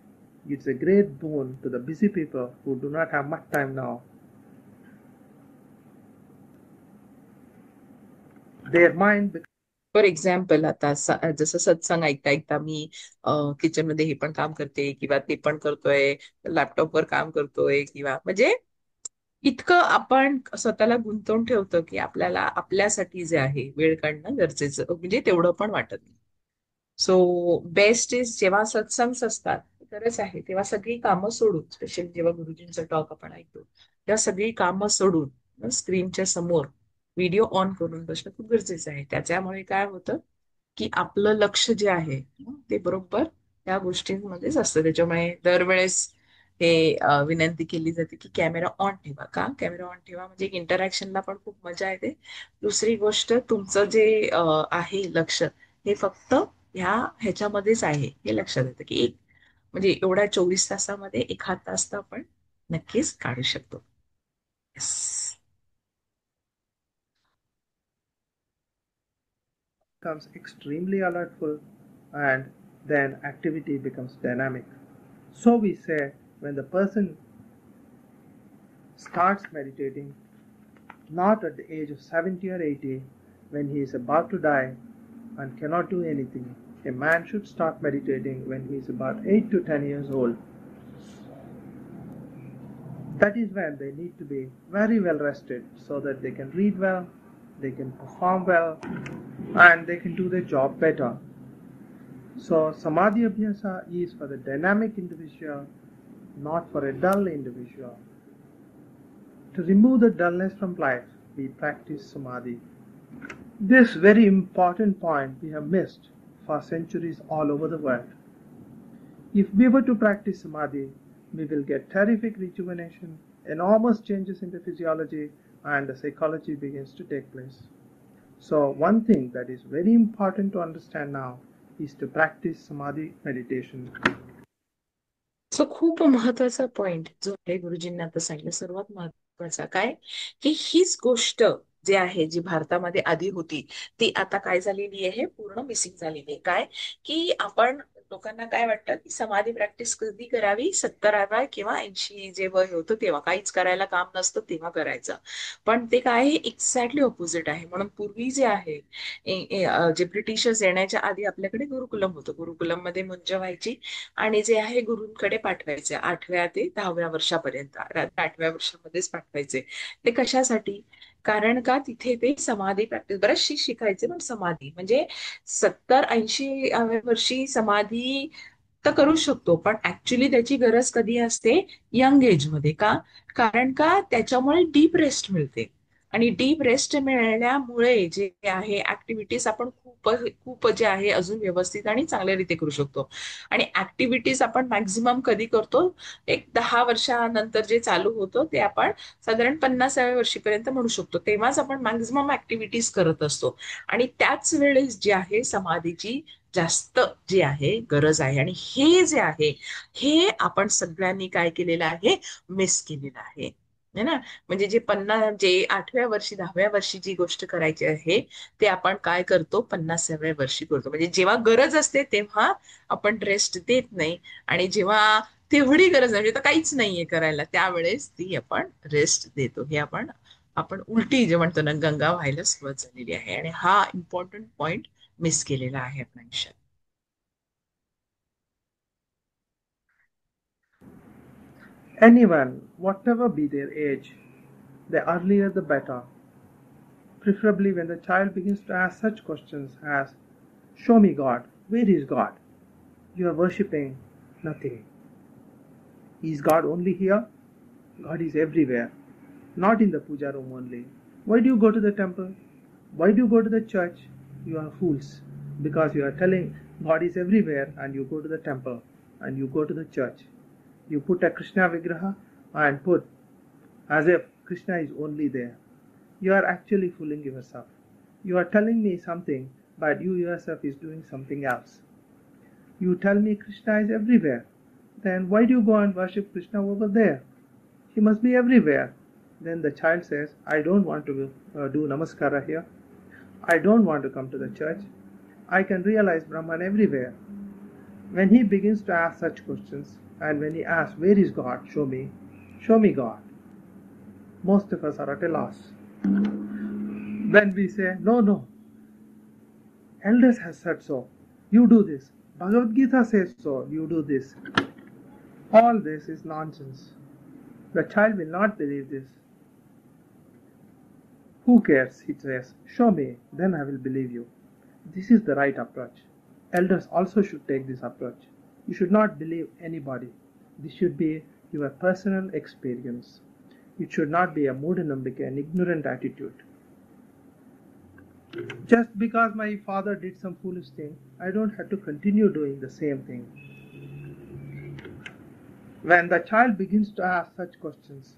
It's a great boon to the busy people who do not have much time now. Their mind becomes for example आता जसं सत्संग ऐकता ऐकता मी kitchen मध्ये हे पण काम करते किंवा ते पण करतोय, लॅपटॉपवर काम करतोय किंवा म्हणजे इतकं आपण स्वतःला गुंतवून ठेवतो की आपल्याला आपल्यासाठी जे आहे वेळ काढणं गरजेचं म्हणजे तेवढं पण वाटत नाही. सो बेस्ट इज जेव्हा सत्संग असतात खरंच आहे तेव्हा सगळी कामं सोडून, स्पेशली जेव्हा गुरुजींचा टॉक आपण ऐकतो तेव्हा सगळी कामं सोडून स्क्रीनच्या समोर व्हिडिओ ऑन करून बसणं खूप गरजेचं आहे. त्याच्यामुळे काय होतं की आपलं लक्ष जे आहे ते बरोबर त्या गोष्टींमध्येच असतं. त्याच्यामुळे दरवेळेस हे विनंती केली जाते की कॅमेरा ऑन ठेवा. का कॅमेरा ऑन ठेवा म्हणजे इंटरॅक्शनला पण खूप मजा येते. दुसरी गोष्ट तुमचं जे आहे लक्ष हे फक्त ह्याच्यामध्येच आहे हे लक्षात येतं की एक म्हणजे एवढ्या 24 तासामध्ये 1/2 तास तर आपण नक्कीच काढू शकतो. Yes. extremely alertful and then activity becomes dynamic. So we say when the person starts meditating, not at the age of 70 or 80, when he is about to die and cannot do anything. A man should start meditating when he is about 8 to 10 years old. That is when they need to be very well rested so that they can read well, they can perform well, and they can do their job better. So Samadhi Abhyasa is for the dynamic individual, not for a dull individual. To remove the dullness from life, we practice Samadhi. This very important point we have missed for centuries all over the world. If we were to practice Samadhi, we will get terrific rejuvenation, enormous changes in the physiology, and the psychology begins to take place. So one thing that is very important to understand now is to practice Samadhi meditation. सो खूप महत्वाचा point जो आहे गुरुजींनी आता सांगितलं, सर्वात महत्वाचा काय की हीच गोष्ट जी आहे जी भारतामध्ये आधी होती ती आता काय झालेली आहे, पूर्ण मिसिंग झालेली आहे. काय की आपण लोकांना काय वाटतं की समाधी प्रॅक्टिस कधी करावी, 70व्या किंवा 80 जे वय होतं तेव्हा, काहीच करायला काम नसतं तेव्हा करायचं. पण ते काय आहे, एक्झॅक्टली ऑपोजिट आहे. म्हणून पूर्वी जे आहे, जे ब्रिटिशर्स येण्याच्या आधी आपल्याकडे गुरुकुलम होतं. गुरुकुलम मध्ये मुंज व्हायची आणि जे आहे गुरूंकडे पाठवायचे 8व्या ते 10व्या वर्षापर्यंत. 8व्या वर्षामध्येच पाठवायचे. ते कशासाठी? कारण का तिथे ते समाधी प्रॅक्टिस बरेचशी शिकायचे, पण समाधी म्हणजे 70-80व्या वर्षी समाधी तर करू शकतो, पण ऍक्च्युली त्याची गरज कधी असते? यंग एज मध्ये. का? कारण का त्याच्यामुळे डीप रेस्ट मिळते. आणि डीप रेस्ट मिळाल्यामुळे जे आहे ऍक्टिव्हिटीज आपण खूप खूप जे आहे अजून व्यवस्थित आणि चांगल्या रीते करू शकतो. आणि ऍक्टिव्हिटीज आपण मॅक्झिमम कधी करतो? एक 10 वर्षानंतर जे चालू होतं ते आपण साधारण 50व्या वर्षीपर्यंत म्हणू शकतो, तेव्हाच आपण मॅक्झिमम ऍक्टिव्हिटीज करत असतो. आणि त्याच वेळेस जी आहे समाधीची जास्त जी आहे गरज आहे. आणि हे जे आहे, हे आपण सगळ्यांनी काय केलेलं आहे? मिस केलेलं आहे. है ना? म्हणजे जे 8व्या वर्षी 10व्या वर्षी जी गोष्ट करायची आहे, ते आपण काय करतो? 50व्या वर्षी करतो. म्हणजे जेव्हा गरज असते तेव्हा आपण रेस्ट देत नाही, आणि जेव्हा तेवढी गरज नाही, म्हणजे तर काहीच नाहीये करायला, त्यावेळेस ती आपण रेस्ट देतो. हे आपण आपण उलटी जे म्हणतो ना, गंगा व्हायला सुरुवात झालेली आहे. आणि हा इम्पॉर्टंट पॉइंट मिस केलेला आहे आपल्या आयुष्यात. Anyone, whatever be their age, the earlier the better. Preferably when the child begins to ask such questions as, "Show me God, where is God?" You are worshipping nothing. Is God only here? God is everywhere, not in the puja room only. Why do you go to the temple? Why do you go to the church? You are fools, because you are telling God is everywhere and you go to the temple and you go to the church. You put a Krishna Vigraha and put as if Krishna is only there. You are actually fooling yourself. You are telling me something, but you yourself is doing something else. You tell me Krishna is everywhere. Then why do you go and worship Krishna over there? He must be everywhere. Then the child says, I don't want to do namaskara here. I don't want to come to the church. I can realize Brahman everywhere. When he begins to ask such questions, and when he asks, where is God? Show me God. Most of us are at a loss. When we say, no, elders have said so, you do this. Bhagavad Gita says so, you do this. All this is nonsense. The child will not believe this. Who cares? He says, show me, then I will believe you. This is the right approach. Elders also should take this approach. You should not believe anybody. This should be your personal experience. It should not be a moodanambika, an ignorant attitude. Just because my father did some foolish thing, I don't have to continue doing the same thing. When the child begins to ask such questions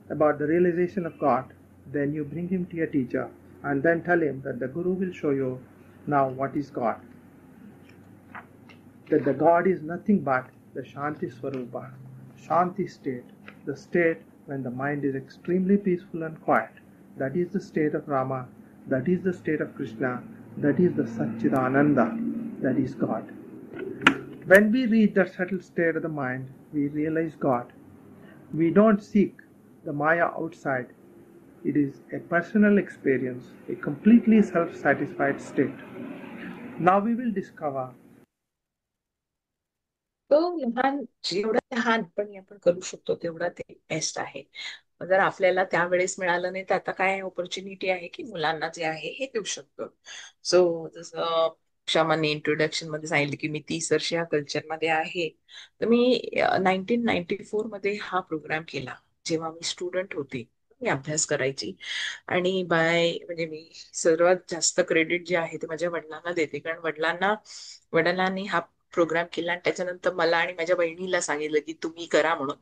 about the realization of God, then you bring him to your teacher and then tell him that the Guru will show you now what is God. That the God is nothing but the Shanti Swarupa, Shanti state, the state when the mind is extremely peaceful and quiet. That is the state of Rama, that is the state of Krishna, that is the Satchidananda, that is God. When we reach that settled state of the mind, we realize God. We don't seek the Maya outside. It is a personal experience, a completely self-satisfied state. Now we will discover. तो लहान, जेवढं लहानपणी आपण करू शकतो तेवढं ते best आहे. जर आपल्याला त्यावेळेस मिळालं नाही, तर आता काय ऑपॉर्च्युनिटी आहे की मुलांना जे आहे हे देऊ शकतो. सो जसं क्षमाने इंट्रोडक्शन मध्ये सांगितलं की मी 30 वर्ष या कल्चरमध्ये आहे. तर मी 1994 मध्ये हा प्रोग्राम केला, जेव्हा मी स्टुडंट होते. मी अभ्यास करायची. आणि म्हणजे मी सर्वात जास्त क्रेडिट जे आहे ते माझ्या वडिलांना देते, कारण वडिलांनी हा प्रोग्राम केला आणि त्याच्यानंतर मला आणि माझ्या बहिणीला सांगितलं की तुम्ही करा म्हणून.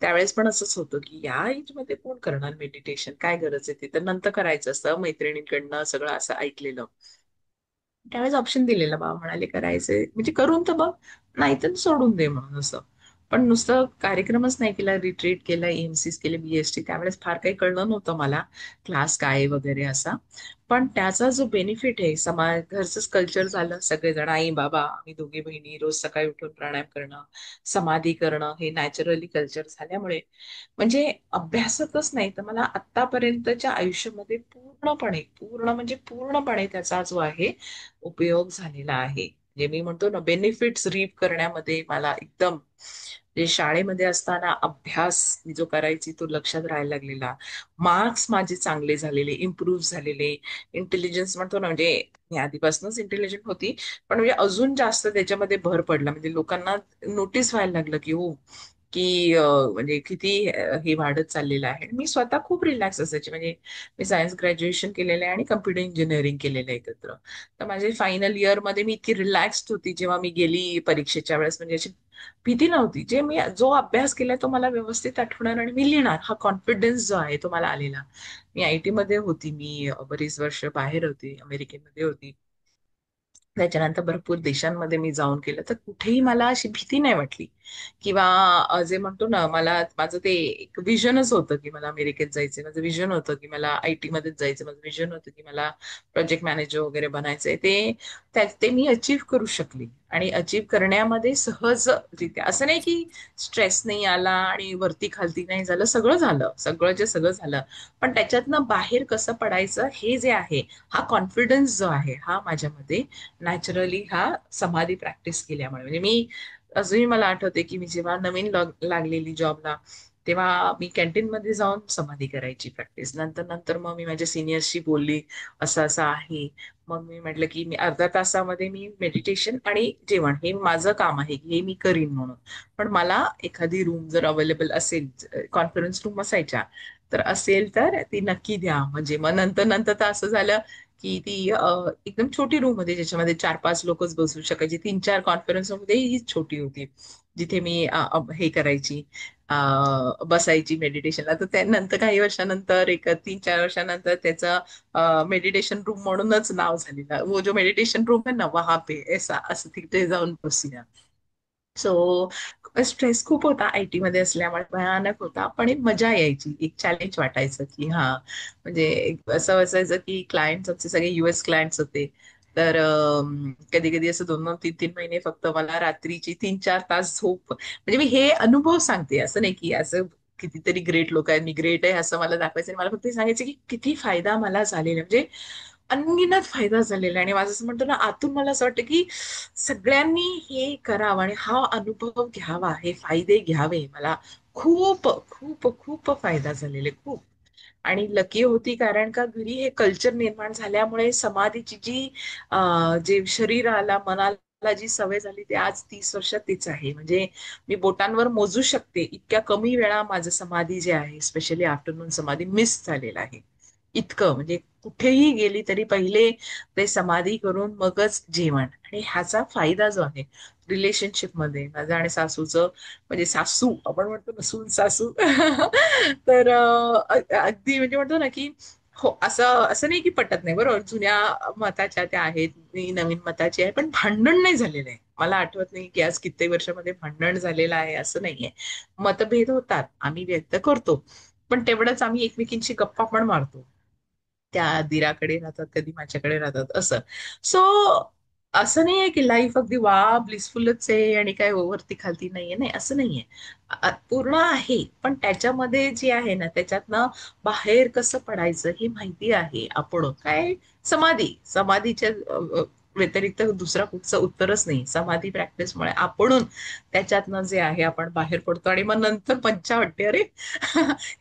त्यावेळेस पण असंच होतं की या एज मध्ये कोण करणार मेडिटेशन, काय गरज आहे, ते तर नंतर करायचं असतं, मैत्रिणींकडनं सगळं असं ऐकलेलं. त्यावेळेस ऑप्शन दिलेलं, बाबा म्हणाले करायचंय म्हणजे करून तर बघ, नाही तर सोडून दे म्हणून असं. पण नुसतं कार्यक्रमच नाही केला, रिट्रीट केला, EMCs केले, BST. त्यावेळेस फार काही कळलं नव्हतं मला क्लास काय वगैरे असा. पण त्याचा जो बेनिफिट आहे, समाज घरचंच कल्चर झालं, सगळेजण आई बाबा आम्ही दोघी बहिणी रोज सकाळी उठून प्राणायाम करणं, समाधी करणं, हे नॅचरली कल्चर झाल्यामुळे म्हणजे अभ्यासातच नाही तर मला आतापर्यंतच्या आयुष्यामध्ये पूर्णपणे त्याचा जो आहे उपयोग झालेला आहे. म्हणजे मी म्हणतो ना, बेनिफिट्स रीप करण्यामध्ये मला एकदम म्हणजे शाळेमध्ये असताना अभ्यास मी जो करायची तो लक्षात राहायला लागलेला, मार्क्स माझे चांगले झालेले, इम्प्रूव्ह झालेले, इंटेलिजन्स म्हणतो ना, म्हणजे मी आधीपासूनच इंटेलिजंट होती, पण म्हणजे अजून जास्त त्याच्यामध्ये भर पडला. म्हणजे लोकांना नोटीस व्हायला लागलं की हो, की म्हणजे किती हे वाढत चाललेलं आहे. मी स्वतः खूप रिलॅक्स असायचे. म्हणजे मी सायन्स ग्रॅज्युएशन केलेलं आहे आणि कम्प्युटर इंजिनिअरिंग केलेलं आहे एकत्र. तर माझे फायनल इयर मध्ये मी इतकी रिलॅक्स्ड होती जेव्हा मी गेली परीक्षेच्या वेळेस. म्हणजे अशी भीती नव्हती. जो अभ्यास केलाय तो मला व्यवस्थित आठवणार आणि मी लिहिणार, हा कॉन्फिडन्स जो आहे तो मला आलेला. मी IT मध्ये होती, मी बरीच वर्ष बाहेर होती, अमेरिकेमध्ये होती. त्याच्यानंतर भरपूर देशांमध्ये मी जाऊन केलं, तर कुठेही मला अशी भीती नाही वाटली. किंवा जे म्हणतो ना, मला माझं ते एक विजनच होतं की मला अमेरिकेत जायचंय, माझं विजन होतं की मला IT मध्येच जायचं, माझं विजन होतं की मला प्रोजेक्ट मॅनेजर वगैरे बनायचंय. ते मी अचीव्ह करू शकली. आणि अचीव्ह करण्यामध्ये सहजरित्या, असं नाही की स्ट्रेस नाही आला आणि वरती खालती नाही झालं, सगळं झालं. पण त्याच्यातनं बाहेर कसं पडायचं हे जे आहे, हा कॉन्फिडन्स जो आहे हा माझ्यामध्ये नॅचरली हा समाधी प्रॅक्टिस केल्यामुळे. म्हणजे मी अजूनही मला आठवते की मी जेव्हा नवीन लागलेली जॉबला, तेव्हा मी कॅन्टीन मध्ये जाऊन समाधी करायची प्रॅक्टिस. नंतर नंतर मग मी माझ्या सिनियर्सशी बोलली, असं असं आहे. मग मी म्हटलं की मी अर्ध्या तासामध्ये मी मेडिटेशन आणि जेवण हे माझं काम आहे, हे मी करीन म्हणून. पण मला एखादी रूम जर अवेलेबल असेल, कॉन्फरन्स रूम असायच्या तर असेल तर ती नक्की द्या. म्हणजे मग नंतर नंतर तर असं झालं की ती एकदम छोटी रूम होती, ज्याच्यामध्ये 4-5 लोकच बसू शकायची. 3-4 कॉन्फरन्स रूम मध्ये ही छोटी होती, जिथे मी हे करायची, बसायची मेडिटेशनला. तर त्यानंतर काही वर्षानंतर, एक 3-4 वर्षानंतर त्याचं मेडिटेशन रूम म्हणूनच नाव झालेलं. वो जो मेडिटेशन रूम है ना, वहां पे ऐसा, असं तिथे जाऊन बसूया. सो स्ट्रेस खूप होता IT मध्ये असल्यामुळे, भयानक होता, पण एक मजा यायची, एक चॅलेंज वाटायचं की हा, म्हणजे असं असायचं की क्लायंट्स आमचे सगळे US क्लायंट्स होते. तर कधी कधी असं 2-2, 3-3 महिने फक्त मला रात्रीची 3-4 तास झोप. म्हणजे मी हे अनुभव सांगते, असं नाही की असं कितीतरी ग्रेट लोक आहेत, मी ग्रेट आहे असं मला दाखवायचं नाही. मला फक्त हे सांगायचं की किती फायदा मला झालेला, म्हणजे अनगिनत फायदा झालेला आहे. आणि माझं असं म्हणतो ना, आतून मला असं वाटतं की सगळ्यांनी हे करावं आणि हा अनुभव घ्यावा, हे फायदे घ्यावे. मला खूप खूप खूप फायदा झालेले, खूप. आणि लकी होती, कारण का घरी हे कल्चर निर्माण झाल्यामुळे समाधीची जे शरीराला मनाला जी सवय झाली ती आज 30 वर्षात तीच आहे. म्हणजे मी बोटांवर मोजू शकते, इतक्या कमी वेळा माझं समाधी जे आहे, स्पेशली आफ्टरनून समाधी, मिस झालेला आहे. इतकं म्हणजे कुठेही गेली तरी पहिले ते समाधी करून मगच जेवण. आणि ह्याचा फायदा जो आहे रिलेशनशिप मध्ये, माझं आणि सासूचं, म्हणजे सासू आपण म्हणतो ना, सून सासू तर अगदी म्हणजे म्हणतो ना की हो, असं असं नाही की पटत नाही, बरोबर, जुन्या मताच्या त्या आहेत, मी नवीन मताची आहे, पण भांडण नाही झालेलं आहे. मला आठवत नाही की आज कित्येक वर्षामध्ये भांडण झालेलं आहे, असं नाहीये. मतभेद होतात, आम्ही व्यक्त करतो, पण तेवढंच आम्ही एकमेकींची गप्पा पण मारतो. त्या दिराकडे राहतात, कधी माझ्याकडे राहतात, असं. सो असं नाहीये की लाईफ अगदी वा ब्लिसफुलच आहे आणि काय वरती खालती नाहीये, नाही असं नाहीये. पूर्ण आहे, पण त्याच्यामध्ये जे आहे ना, त्याच्यातनं बाहेर कसं पडायचं हे माहिती आहे. आपण काय, समाधीच्या व्यतिरिक्त दुसरा कुठचं उत्तरच नाही. समाधी प्रॅक्टिसमुळे आपण त्याच्यातनं जे आहे आपण बाहेर पडतो आणि मग नंतर मज्जा वाटते, अरे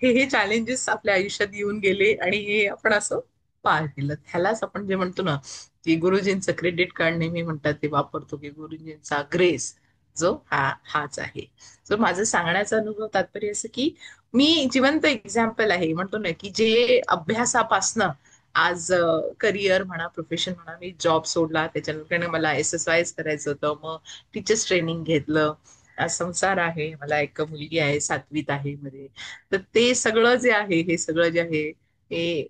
हे चॅलेंजेस आपल्या आयुष्यात येऊन गेले आणि हे आपण असं पार केलं. ह्यालाच आपण जे म्हणतो ना, की गुरुजींचं क्रेडिट कार्ड नेहमी म्हणतात ते वापरतो, की गुरुजींचा ग्रेस जो हाच आहे. तर माझं सांगण्याचा अनुभव तात्पर्य असं की मी जिवंत एक्झाम्पल आहे. म्हणतो ना की जे अभ्यासापासनं आज करिअर म्हणा, प्रोफेशन म्हणा, मी जॉब सोडला, त्याच्यानंतर मला SSYS करायचं होतं, मग टीचर्स ट्रेनिंग घेतलं. आज संसार आहे, मला एक मुलगी आहे, 7वीत आहे मध्ये. तर ते सगळं जे आहे, हे सगळं जे आहे, हे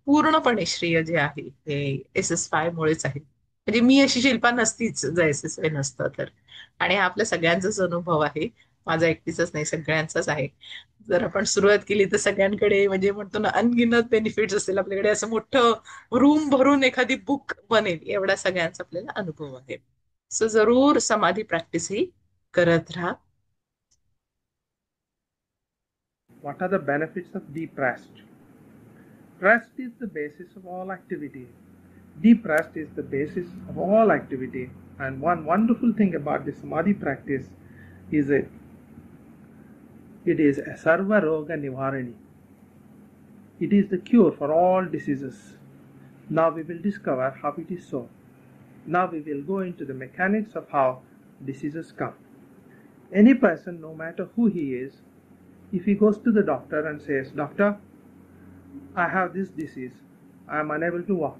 पूर्णपणे श्रेय जे आहे ते SSY मुळेच आहे. म्हणजे मी अशी शिल्पा नसतीच जर SSY नसतं तर. आणि हा आपल्या सगळ्यांचाच अनुभव आहे. माझा एकटीचाच नाही, सगळ्यांचाच आहे. जर आपण सुरुवात केली तर सगळ्यांकडे, म्हणजे म्हणतो ना, अनगिनत बेनिफिट्स असेल आपल्याकडे, असं मोठं रूम भरून एखादी बुक बनेल एवढा सगळ्यांचा आपल्याला अनुभव आहे. सो जरूर समाधी प्रॅक्टिस ही करत राहा. What are the benefits of deep rest? Rest is the basis of all activity. Deep rest is the basis of all activity. And one wonderful thing about the Samadhi practice is it is a Sarva Roga Nivarani. It is the cure for all diseases. Now we will discover how it is so. Now we will go into the mechanics of how diseases come. Any person, no matter who he is, if he goes to the doctor and says, "Doctor, I have this disease, I am unable to walk,"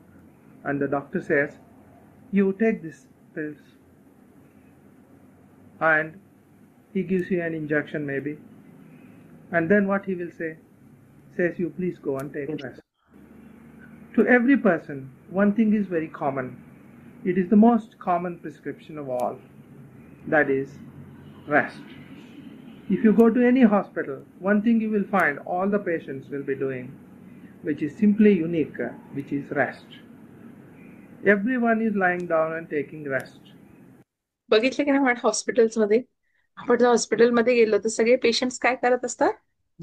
and the doctor says, "You take these pills," and he gives you an injection maybe, and then what he will say? Says, "You please go and take rest." To every person, one thing is very common. It is the most common prescription of all. That is rest. If you go to any hospital, one thing you will find all the patients will be doing, which is simply unique, which is rest. Everyone is lying down and taking rest. बघितलं की नाही हॉस्पिटल्समध्ये, आपण जर हॉस्पिटलमध्ये गेलो तर सगळे patients काय करत असतात?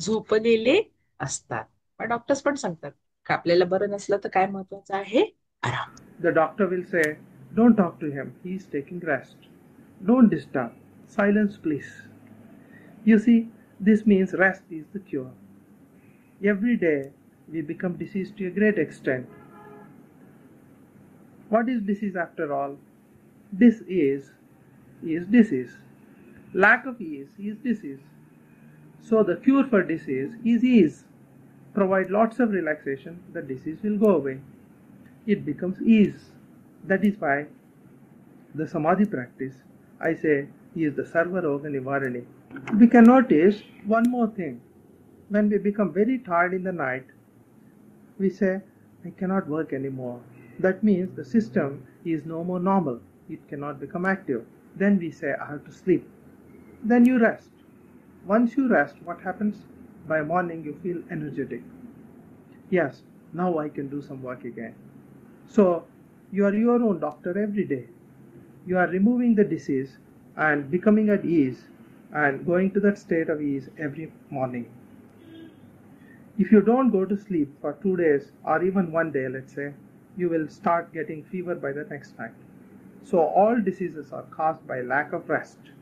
झोपलेले असतात. पण डॉक्टर्स पण सांगतात का आपल्याला बरं नसलं तर काय महत्वाचं आहे? आराम. The doctor will say, "Don't talk to him, he is taking rest. Don't disturb. Silence, please." You see, this means rest is the cure. Every day we become diseased to a great extent. What is disease after all? Dis-ease is disease. Lack of ease is disease. So the cure for disease is ease. Provide lots of relaxation, the disease will go away. It becomes ease. That is why the Samadhi practice, I say, is the Sarva Roga Nivarani. We can notice one more thing. When we become very tired in the night, we say, "I cannot work anymore." That means the system is no more normal. It cannot become active. Then we say, "I have to sleep." Then you rest. Once you rest, what happens? By morning you feel energetic. Yes, now I can do some work again. So you are your own doctor every day. You are removing the disease and becoming at ease and going to that state of ease every morning. If you don't go to sleep for 2 days or even 1 day, let's say, you will start getting fever by the next night. So all diseases are caused by lack of rest.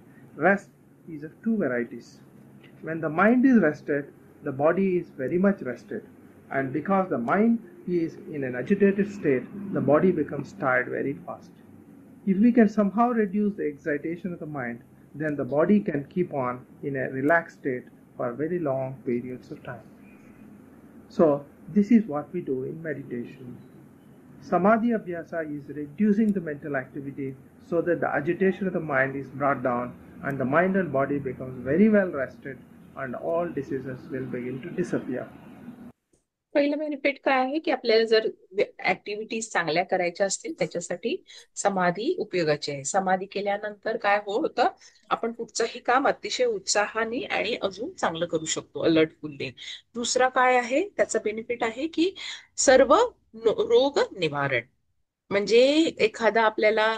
Rest is of two varieties. When the mind is rested, the body is very much rested. And because the mind is in an agitated state, the body becomes tired very fast. If we can somehow reduce the excitation of the mind, then the body can keep on in a relaxed state for very long periods of time. So this is what we do in meditation. Samadhi Abhyasa is reducing the mental activity so that the agitation of the mind is brought down and the mind and body becomes very well rested and all diseases will begin to disappear. पहिलं benefit काय आहे की आपल्याला जर activities चांगल्या करायच्या असतील त्याच्यासाठी समाधी उपयोगाची आहे. समाधी केल्यानंतर काय होतं, आपण कुठचंही काम अतिशय उत्साहाने आणि अजून चांगलं करू शकतो, अलर्टफुल्ली. दुसरा काय आहे त्याचा बेनिफिट आहे की सर्व रोग निवारण. म्हणजे एखादा आपल्याला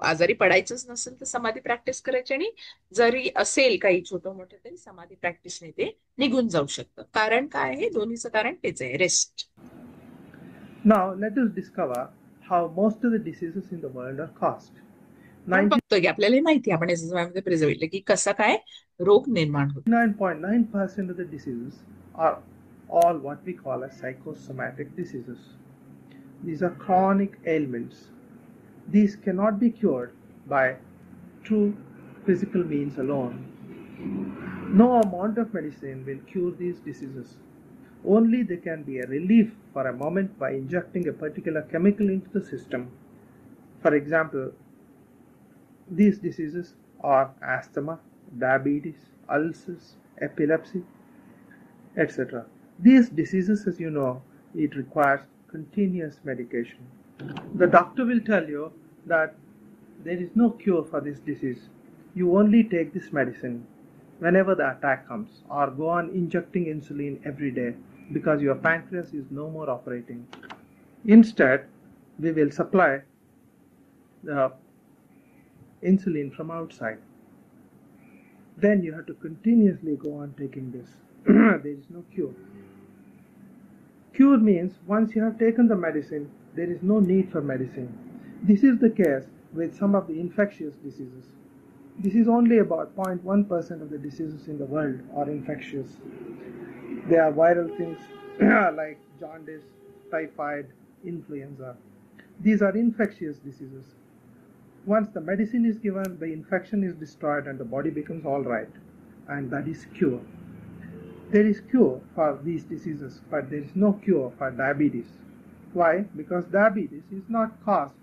आजारी पडायचंच नसेल तर समाधी प्रॅक्टिस करायची, आणि जरी असेल काही छोटं मोठं तरी समाधी प्रॅक्टिसने ते निघून जाऊ शकतं. कारण काय आहे? दोन्हीचं कारण तेच आहे, rest. Now let us discover how most of the diseases in the world are caused. आपण बघतोय की आपल्याला माहिती, आपण यामध्ये प्रेझेंट की कसा काय रोग निर्माण होतो. 99.9% of the diseases are all what we call as psychosomatic diseases. These are chronic ailments. These cannot be cured by true physical means alone. No amount of medicine will cure these diseases. Only they can be a relief for a moment by injecting a particular chemical into the system. For example, these diseases are asthma, diabetes, ulcers, epilepsy, etc. These diseases, as you know, it requires continuous medication. The doctor will tell you that there is no cure for this disease. You only take this medicine. whenever the attack comes, or go on injecting insulin every day because your pancreas is no more operating. Instead, we will supply the insulin from outside. Then you have to continuously go on taking this. There is no cure. Cure means once you have taken the medicine, there is no need for medicine. This is the case with some of the infectious diseases. This is only about 0.1% of the diseases in the world are infectious. They are viral things like jaundice, typhoid, influenza. These are infectious diseases. Once the medicine is given, the infection is destroyed and the body becomes all right. And that is cure. There is cure for these diseases, but there is no cure for diabetes. Why? Because diabetes is not caused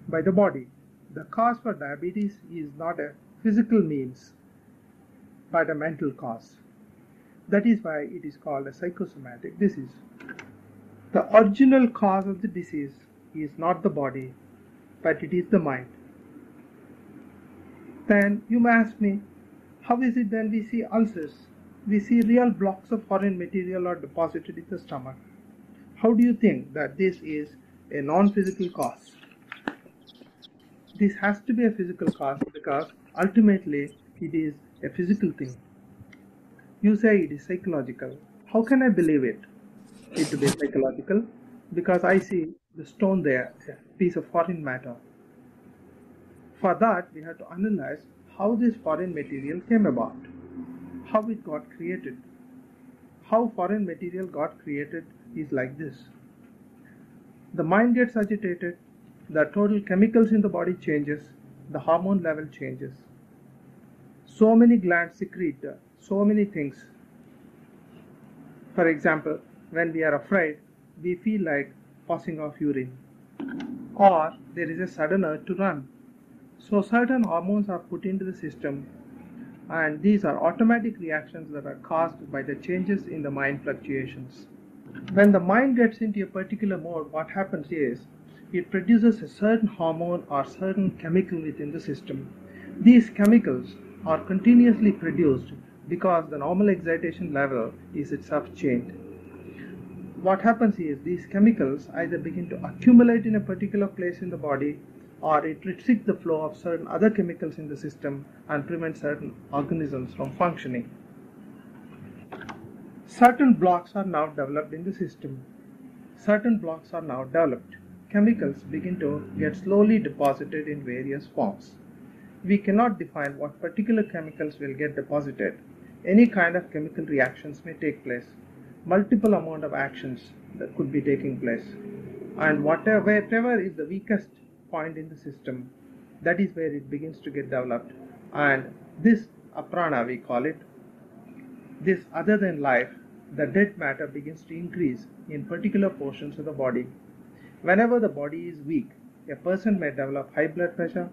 by the body. The cause for diabetes is not a physical means, but a mental cause. That is why it is called a psychosomatic disease. The original cause of the disease is not the body, but it is the mind. Then you may ask me, how is it then we see ulcers? We see real blocks of foreign material are deposited in the stomach. How do you think that this is a non-physical cause? This has to be a physical cause because ultimately it is a physical thing. You say it is psychological. How can I believe it to be psychological? Because I see the stone there, a piece of foreign matter. For that, we have to analyze how this foreign material came about, how it got created. How foreign material got created is like this. The mind gets agitated, the total chemicals in the body changes, the hormone level changes. So many glands secrete so many things. For example, when we are afraid, we feel like passing off urine, or there is a sudden urge to run. So certain hormones are put into the system, and these are automatic reactions that are caused by the changes in the mind fluctuations. When the mind gets into a particular mode, what happens is it produces a certain hormone or certain chemical within the system. These chemicals are continuously produced because the normal excitation level is itself changed. What happens is these chemicals either begin to accumulate in a particular place in the body, or it restricts the flow of certain other chemicals in the system and prevents certain organisms from functioning. Certain blocks are now developed in the system. Certain blocks are now developed. Chemicals begin to get slowly deposited in various forms. We cannot define what particular chemicals will get deposited. Any kind of chemical reactions may take place. Multiple amount of actions that could be taking place. And wherever is the weakest point in the system, that is where it begins to get developed. And this aprana, we call it, this other than life, the dead matter begins to increase in particular portions of the body. Whenever the body is weak, a person may develop high blood pressure,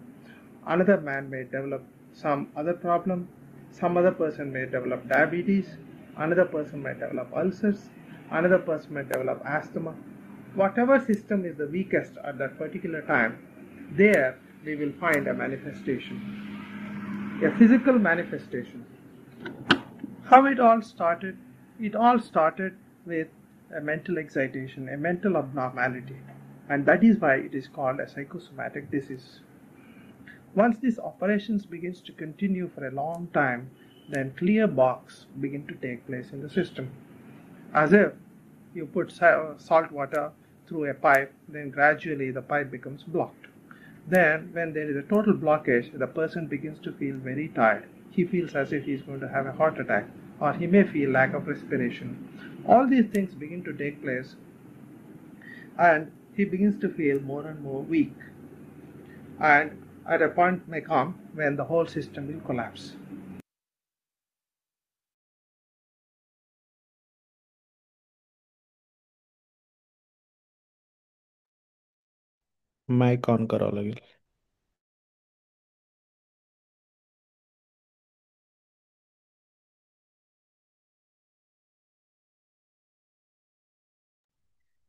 another man may develop some other problem, some other person may develop diabetes, another person may develop ulcers, another person may develop asthma. Whatever system is the weakest at that particular time, there we will find a manifestation, a physical manifestation. How it all started? It all started with a mental excitation, a mental abnormality, and that is why it is called a psychosomatic disease. Once this operations begins to continue for a long time, then clear box begin to take place in the system. As if you put salt water through a pipe, then gradually the pipe becomes blocked. Then when there is a total blockage, the person begins to feel very tired. He feels as if he is going to have a heart attack, or he may feel lack of respiration. All these things begin to take place, and he begins to feel more and more weak. And at a point may come when the whole system will collapse. Mic on करावं लागेल.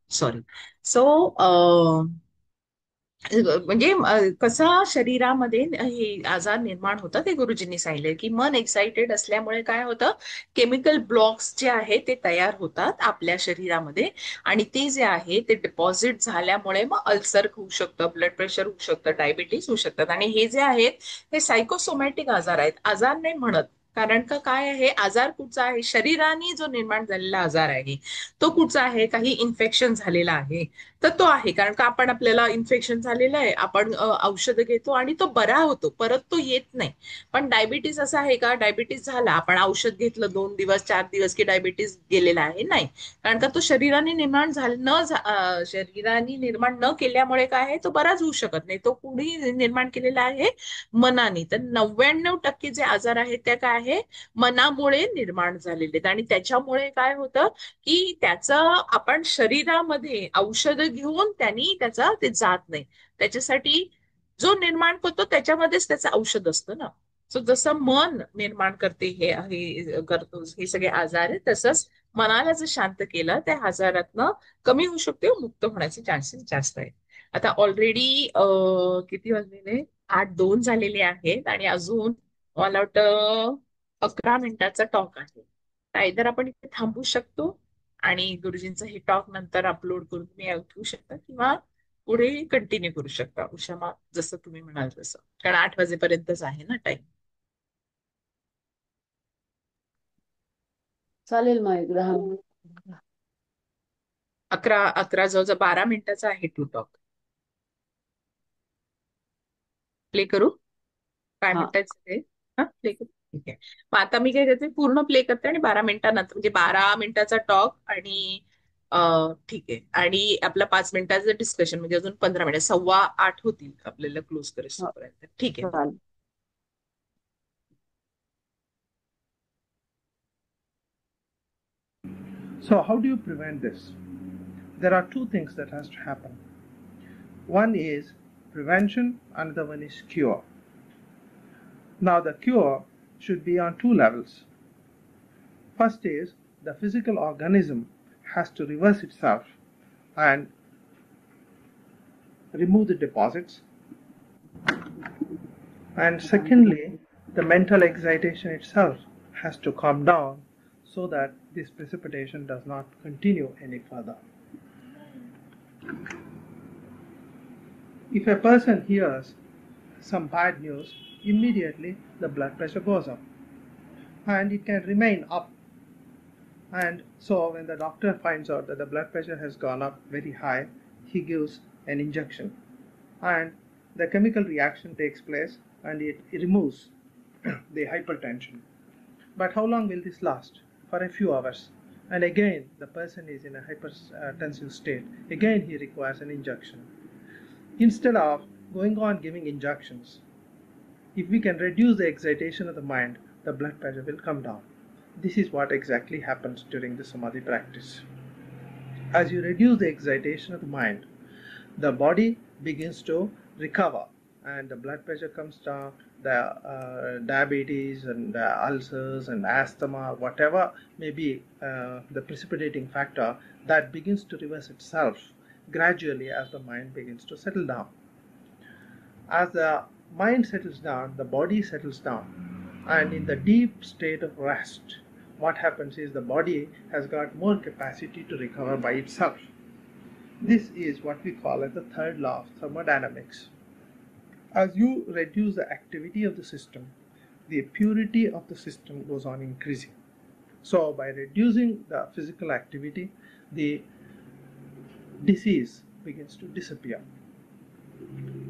Sorry. So, म्हणजे कसा शरीरामध्ये हे आजार निर्माण होतात ते गुरुजींनी सांगितले की मन एक्साइटेड असल्यामुळे काय होतं, केमिकल ब्लॉक्स जे आहे ते तयार होतात आपल्या शरीरामध्ये, आणि ते जे आहे ते डिपॉझिट झाल्यामुळे मग अल्सर होऊ शकतं, ब्लड प्रेशर होऊ शकतं, डायबिटीज होऊ शकतात. आणि हे जे आहेत हे सायकोसोमॅटिक आजार आहेत, आजार नाही म्हणत. कारण का काय आहे, आजार कुठचा आहे, शरीराने जो निर्माण झालेला आजार आहे तो कुठचा आहे, काही इन्फेक्शन झालेला आहे तर तो आहे. कारण का आपण, आपल्याला इन्फेक्शन झालेलं आहे, आपण औषधं घेतो आणि तो बरा होतो, परत तो येत नाही. पण डायबिटीज असं आहे का, डायबिटीज झाला, आपण औषध घेतलं 2 दिवस 4 दिवस की डायबिटीज गेलेला आहे, नाही. कारण का तो शरीराने निर्माण शरीराने निर्माण न केल्यामुळे काय आहे, तो बराच होऊ शकत नाही. तो कुणी निर्माण केलेला आहे, मनाने. तर 99% जे आजार आहेत त्या काय आहे, मनामुळे निर्माण झालेले आहेत. आणि त्याच्यामुळे काय होतं की त्याचं आपण शरीरामध्ये औषध घेऊन त्यांनी त्याचा ते जात नाही. त्याच्यासाठी जो निर्माण करतो त्याच्यामध्येच त्याचं औषध असतं ना. सो जसं मन निर्माण करते हे करतो हे सगळे आजार आहे, तसंच मनाला जर शांत केलं त्या आजारातनं कमी होऊ शकते, मुक्त होण्याचे चान्सेस जास्त आहेत. आता ऑलरेडी किती वाजलेले, 8:02 झालेले आहेत आणि अजून मला वाटतं 11 मिनिटाचा टॉक आहे. आयदर आपण इथे थांबू शकतो आणि गुरुजींचं हे टॉक नंतर अपलोड करून तुम्ही ऐकू शकता, किंवा पुढे कंटिन्यू करू शकता उषामा, जसं तुम्ही म्हणाल तसं. कारण 8 वाजेपर्यंतच आहे ना टाइम. चालेल मग एक 10 मिनिट. 11 जवळजवळ 12 मिनिटाचा आहे टू टॉक. प्ले करू, काय हा, म्हणतायत ते? हा, प्ले करू, ठीक आहे. मग आता मी काय करते, पूर्ण प्ले करते आणि 12 मिनिटानंतर, म्हणजे 12 मिनिटाचा टॉक आणि ठीक आहे. आणि आपला 5 मिनिटाचं डिस्कशन, म्हणजे अजून 15 मिनिट, 7:15 होतील आपल्याला क्लोज हा, करेपर्यंत. ठीक आहे. चालेल. So how do you prevent this? There are two things that has to happen. One is prevention, another one is cure. Now the cure should be on two levels. First is the physical organism has to reverse itself and remove the deposits. And secondly, the mental excitation itself has to calm down so that this precipitation does not continue any further. If a person hears some bad news, immediately the blood pressure goes up and it can remain up. And so when the doctor finds out that the blood pressure has gone up very high, he gives an injection and the chemical reaction takes place and it removes the hypertension. But how long will this last? For a few hours. And again the person is in a hypertensive state. Again he requires an injection. Instead of going on giving injections, if we can reduce the excitation of the mind, the blood pressure will come down. This is what exactly happens during the Samadhi practice. As you reduce the excitation of the mind, the body begins to recover and the blood pressure comes down, the diabetes and ulcers and asthma, whatever may be the precipitating factor, that begins to reverse itself gradually as the mind begins to settle down. As the mind settles down, the body settles down, and in the deep state of rest, what happens is the body has got more capacity to recover by itself. This is what we call as the third law of thermodynamics. As you reduce the activity of the system, the purity of the system goes on increasing. So by reducing the physical activity, the disease begins to disappear.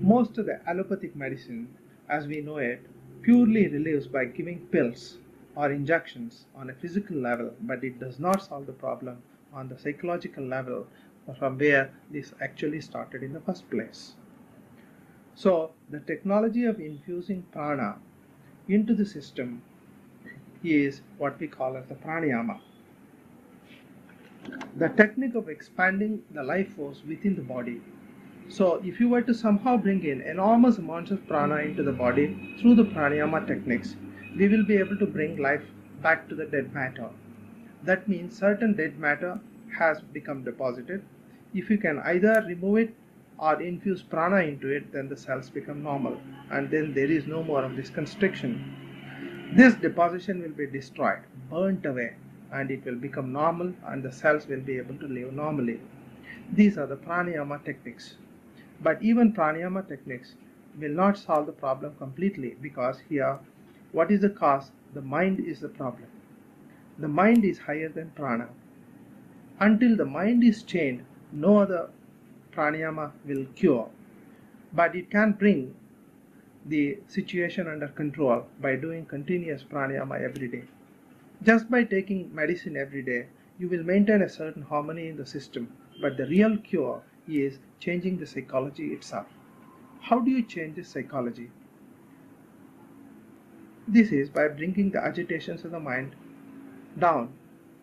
Most of the allopathic medicine, as we know it, purely relieves by giving pills or injections on a physical level, but it does not solve the problem on the psychological level from where this actually started in the first place. So the technology of infusing prana into the system is what we call as the pranayama. The technique of expanding the life force within the body. So if you were to somehow bring in enormous amounts of prana into the body through the pranayama techniques, we will be able to bring life back to the dead matter. That means certain dead matter has become deposited. If you can either remove it or infuse prana into it, then the cells become normal, and then there is no more of this constriction. This deposition will be destroyed, burnt away, and it will become normal, and the cells will be able to live normally. These are the pranayama techniques. But even pranayama techniques will not solve the problem completely, because here, what is the cause? The mind is the problem. The mind is higher than prana. Until the mind is chained, no other pranayama will cure. But it can bring the situation under control by doing continuous pranayama every day. Just by taking medicine every day, you will maintain a certain harmony in the system. But the real cure is changing the psychology itself. How do you change the psychology? This is by bringing the agitations of the mind down.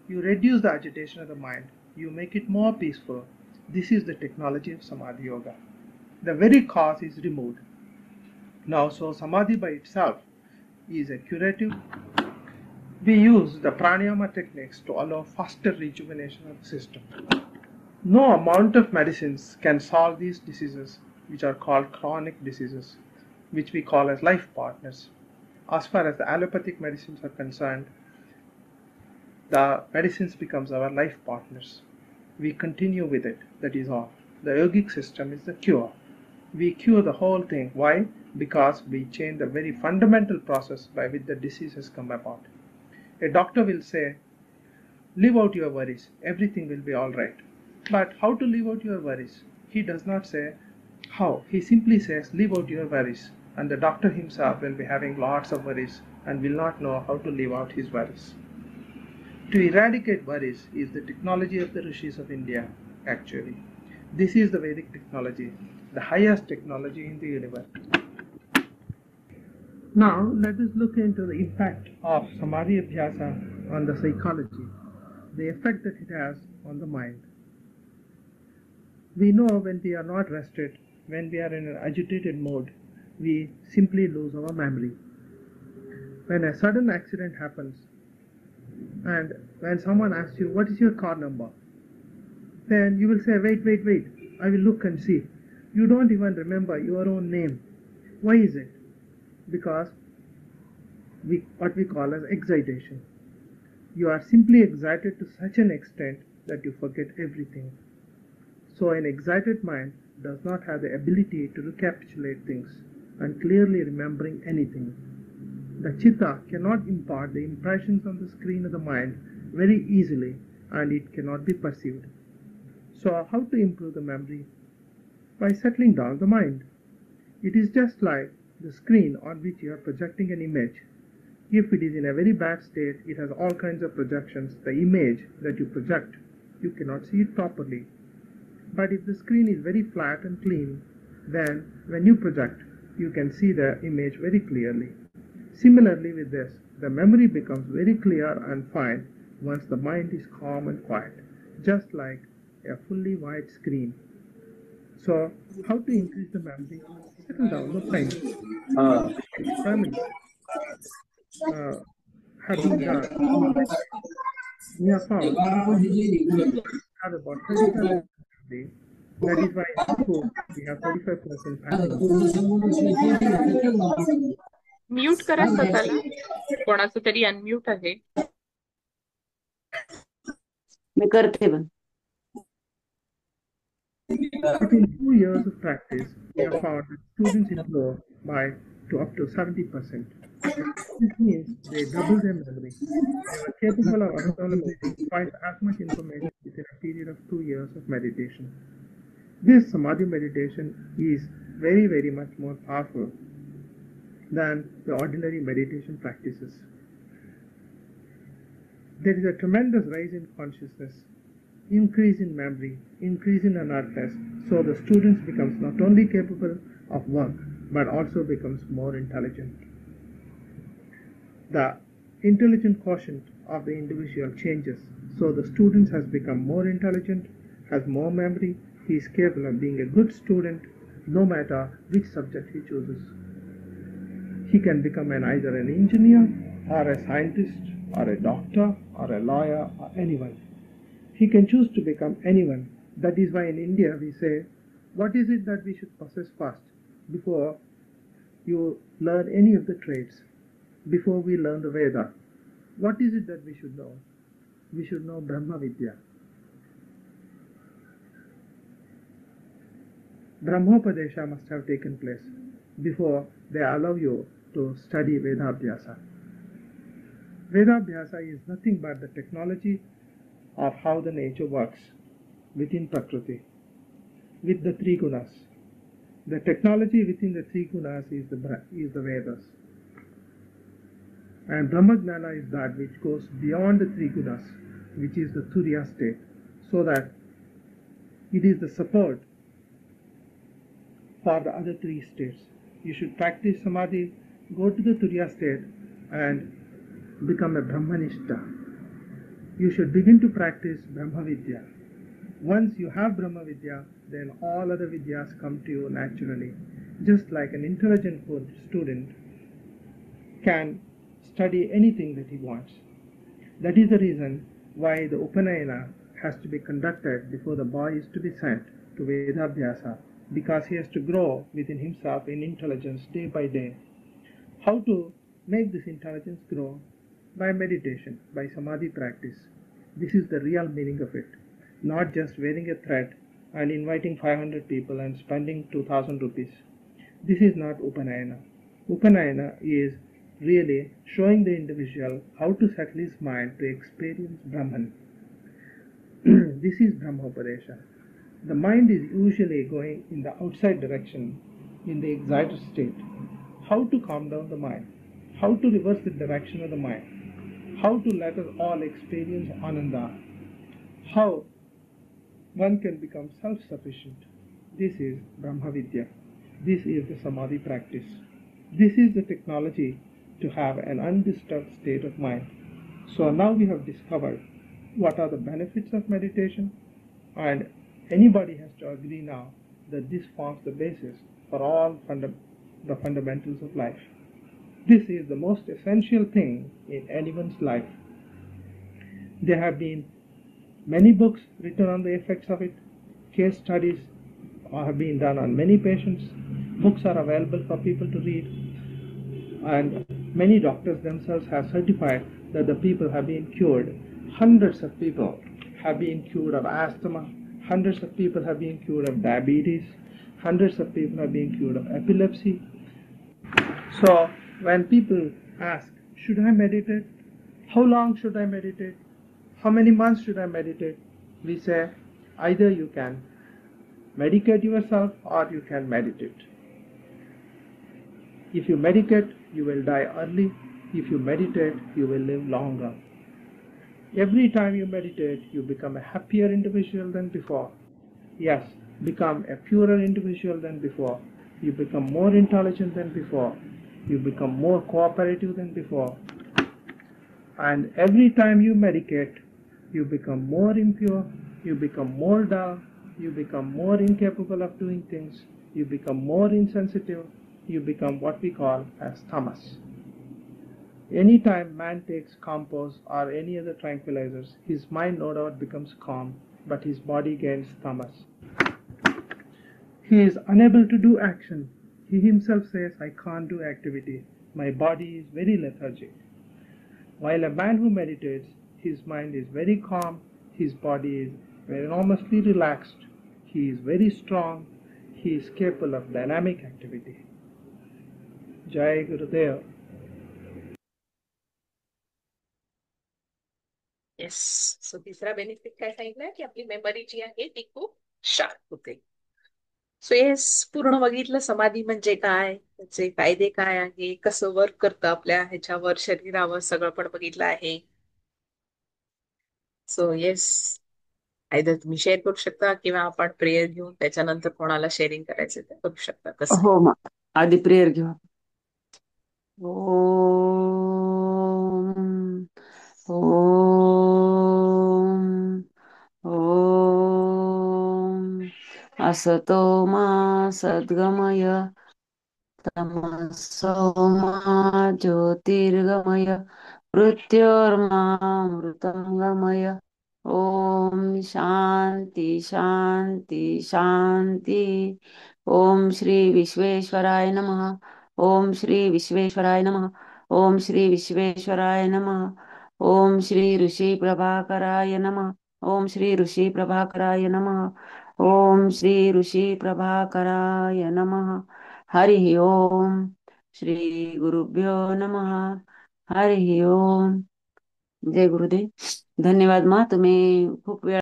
You reduce the agitation of the mind. You make it more peaceful. This is the technology of Samadhi Yoga. The very cause is removed. Now, so Samadhi by itself is a curative. We use the pranayama techniques to allow faster rejuvenation of the system. No amount of medicines can solve these diseases, which are called chronic diseases, which we call as life partners. As far as the allopathic medicines are concerned, the medicines becomes our life partners. We continue with it, that is all. The yogic system is the cure. We cure the whole thing. Why? Because we change the very fundamental process by which the diseases come about. A doctor will say, live out your worries, everything will be all right. But how to live out your worries? He does not say how. He simply says, live out your worries. And the doctor himself will be having lots of worries and will not know how to live out his worries. To eradicate worries is the technology of the rishis of India, actually. This is the Vedic technology, the highest technology in the universe. Now, let us look into the impact of Samadhi Abhyasa on the psychology, the effect that it has on the mind. We know when we are not rested, when we are in an agitated mode, we simply lose our memory. When a sudden accident happens, and when someone asks you, what is your car number? Then you will say, wait, I will look and see. You don't even remember your own name. Why is it? Because what we call as excitation. You are simply excited to such an extent that you forget everything. So an excited mind does not have the ability to recapitulate things and clearly remembering anything. The chitta cannot impart the impressions on the screen of the mind very easily, and it cannot be perceived. So how to improve the memory? By settling down the mind. It is just like the screen on which you are projecting an image. If it is in a very bad state, it has all kinds of projections. The image that you project, you cannot see it properly. But if the screen is very flat and clean, then when you project, you can see the image very clearly. Similarly with this, the memory becomes very clear and fine once the mind is calm and quiet, just like a fully white screen. So, how to increase the memory? Settle down the mind. Experiments have been done. We have found have about 35% memory. That is why in school we have 35% passing. Mute करा स्वतःला. कोणाचं तरी unmute आहे. मी करते पण. Within 2 years of practice, we have found that students improve to up to 70%. This means they double their memory. They were capable of absorbing twice as much information within a period of 2 years of meditation. This Samadhi meditation is very, very much more powerful than the ordinary meditation practices. There is a tremendous rise in consciousness, increase in memory, increase in alertness, so the students becomes not only capable of work, but also becomes more intelligent. The intelligent quotient of the individual changes, so the student has become more intelligent, has more memory, he is capable of being a good student no matter which subject he chooses. He can become either an engineer or a scientist or a doctor or a lawyer or anyone. He can choose to become anyone. That is why in India we say What is it that we should possess first before you learn any of the trades, before we learn the Veda? What is it that we should know? We should know Brahma Vidya. Brahmopadesha must have taken place before they allow you to study Vedabhyasa. Vedabhyasa is nothing but the technology of how the nature works within Prakriti, with the three gunas. The technology within the three gunas is the Vedas. And Brahmagnana is that which goes beyond the three gunas, which is the Turiya state, so that it is the support for the other three states. You should practice Samadhi, go to the Turiya state and become a Brahmanishta. You should begin to practice Brahma Vidya. Once you have Brahma Vidya, then all other Vidyas come to you naturally. Just like an intelligent student can study anything that he wants. That is the reason why the Upanayana has to be conducted before the boy is to be sent to Vedabhyasa, because he has to grow within himself in intelligence day by day. How to make this intelligence grow? By meditation, by samadhi practice. This is the real meaning of it. Not just wearing a thread and inviting 500 people and spending 2000 rupees. This is not Upanayana. Upanayana is really showing the individual how to settle his mind to experience Brahman. This is Brahmopadesha. The mind is usually going in the outside direction, in the excited state. How to calm down the mind? How to reverse the direction of the mind? How to let us all experience Ananda? How one can become self-sufficient? This is Brahma Vidya. This is the Samadhi practice. This is the technology to have an undisturbed state of mind. So now we have discovered what are the benefits of meditation, and anybody has to agree now that this forms the basis for all the fundamentals of life. This is the most essential thing in anyone's life. There have been many books written on the effects of it. Case studies have been done on many patients. Books are available for people to read. And many doctors themselves have certified that the people have been cured. Hundreds of people have been cured of asthma. Hundreds of people have been cured of diabetes. Hundreds of people have been cured of epilepsy. So when people ask, should I meditate? How long should I meditate? How many months should I meditate? We say, either you can medicate yourself or you can meditate. If you medicate, you will die early. If you meditate, you will live longer. Every time you meditate, you become a happier individual than before. Yes, become a purer individual than before. You become more intelligent than before. You become more cooperative than before. And every time you medicate, you become more impure, you become more dull, you become more incapable of doing things, you become more insensitive, you become what we call as tamas. Anytime man takes compose or any other tranquilizers, his mind no doubt becomes calm, but his body gains tamas. He is unable to do action. He himself says, I can't do activity. My body is very lethargic. While a man who meditates, his mind is very calm, his body is enormously relaxed, he is very strong, he is capable of dynamic activity. Jai Gurudev. Yes. So तिसरा benefit काय सांगितलं की आपली memory जी आहे ती खूप sharp होते. So yes, पूर्ण बघितलं समाधी म्हणजे काय, त्याचे फायदे काय आहे, कसं वर्क करतं आपल्या ह्याच्यावर, शरीरावर, सगळं पण बघितलं आहे. सो येस, आयदर तुम्ही शेअर करू शकता किंवा आपण प्रेयर घेऊन त्याच्यानंतर कोणाला शेअरिंग करायचं ते करू शकता. कसं हो, मग आधी प्रेयर घेऊ. ओम ओम ओम असतो मा सद्गमय तमसो मा ज्योतिर्गमय मृत्योर्मा मृतंगमय ओम शांती शांती शांती। ओम श्री विश्वेश्वराय नमः। ओम श्री विश्वेश्वराय नमः। ओम श्री विश्वेश्वराय नमः। ओम श्री ऋषि प्रभाकराय नमः। ओम श्री ऋषि प्रभाकराय नमः। ओम श्री ऋषि प्रभाकराय नमः। हरि ओम। श्री गुरुभ्यो नमः। हरि ओम। जय गुरुदेव। धन्यवाद माँ, तुम्ही खूप वेळ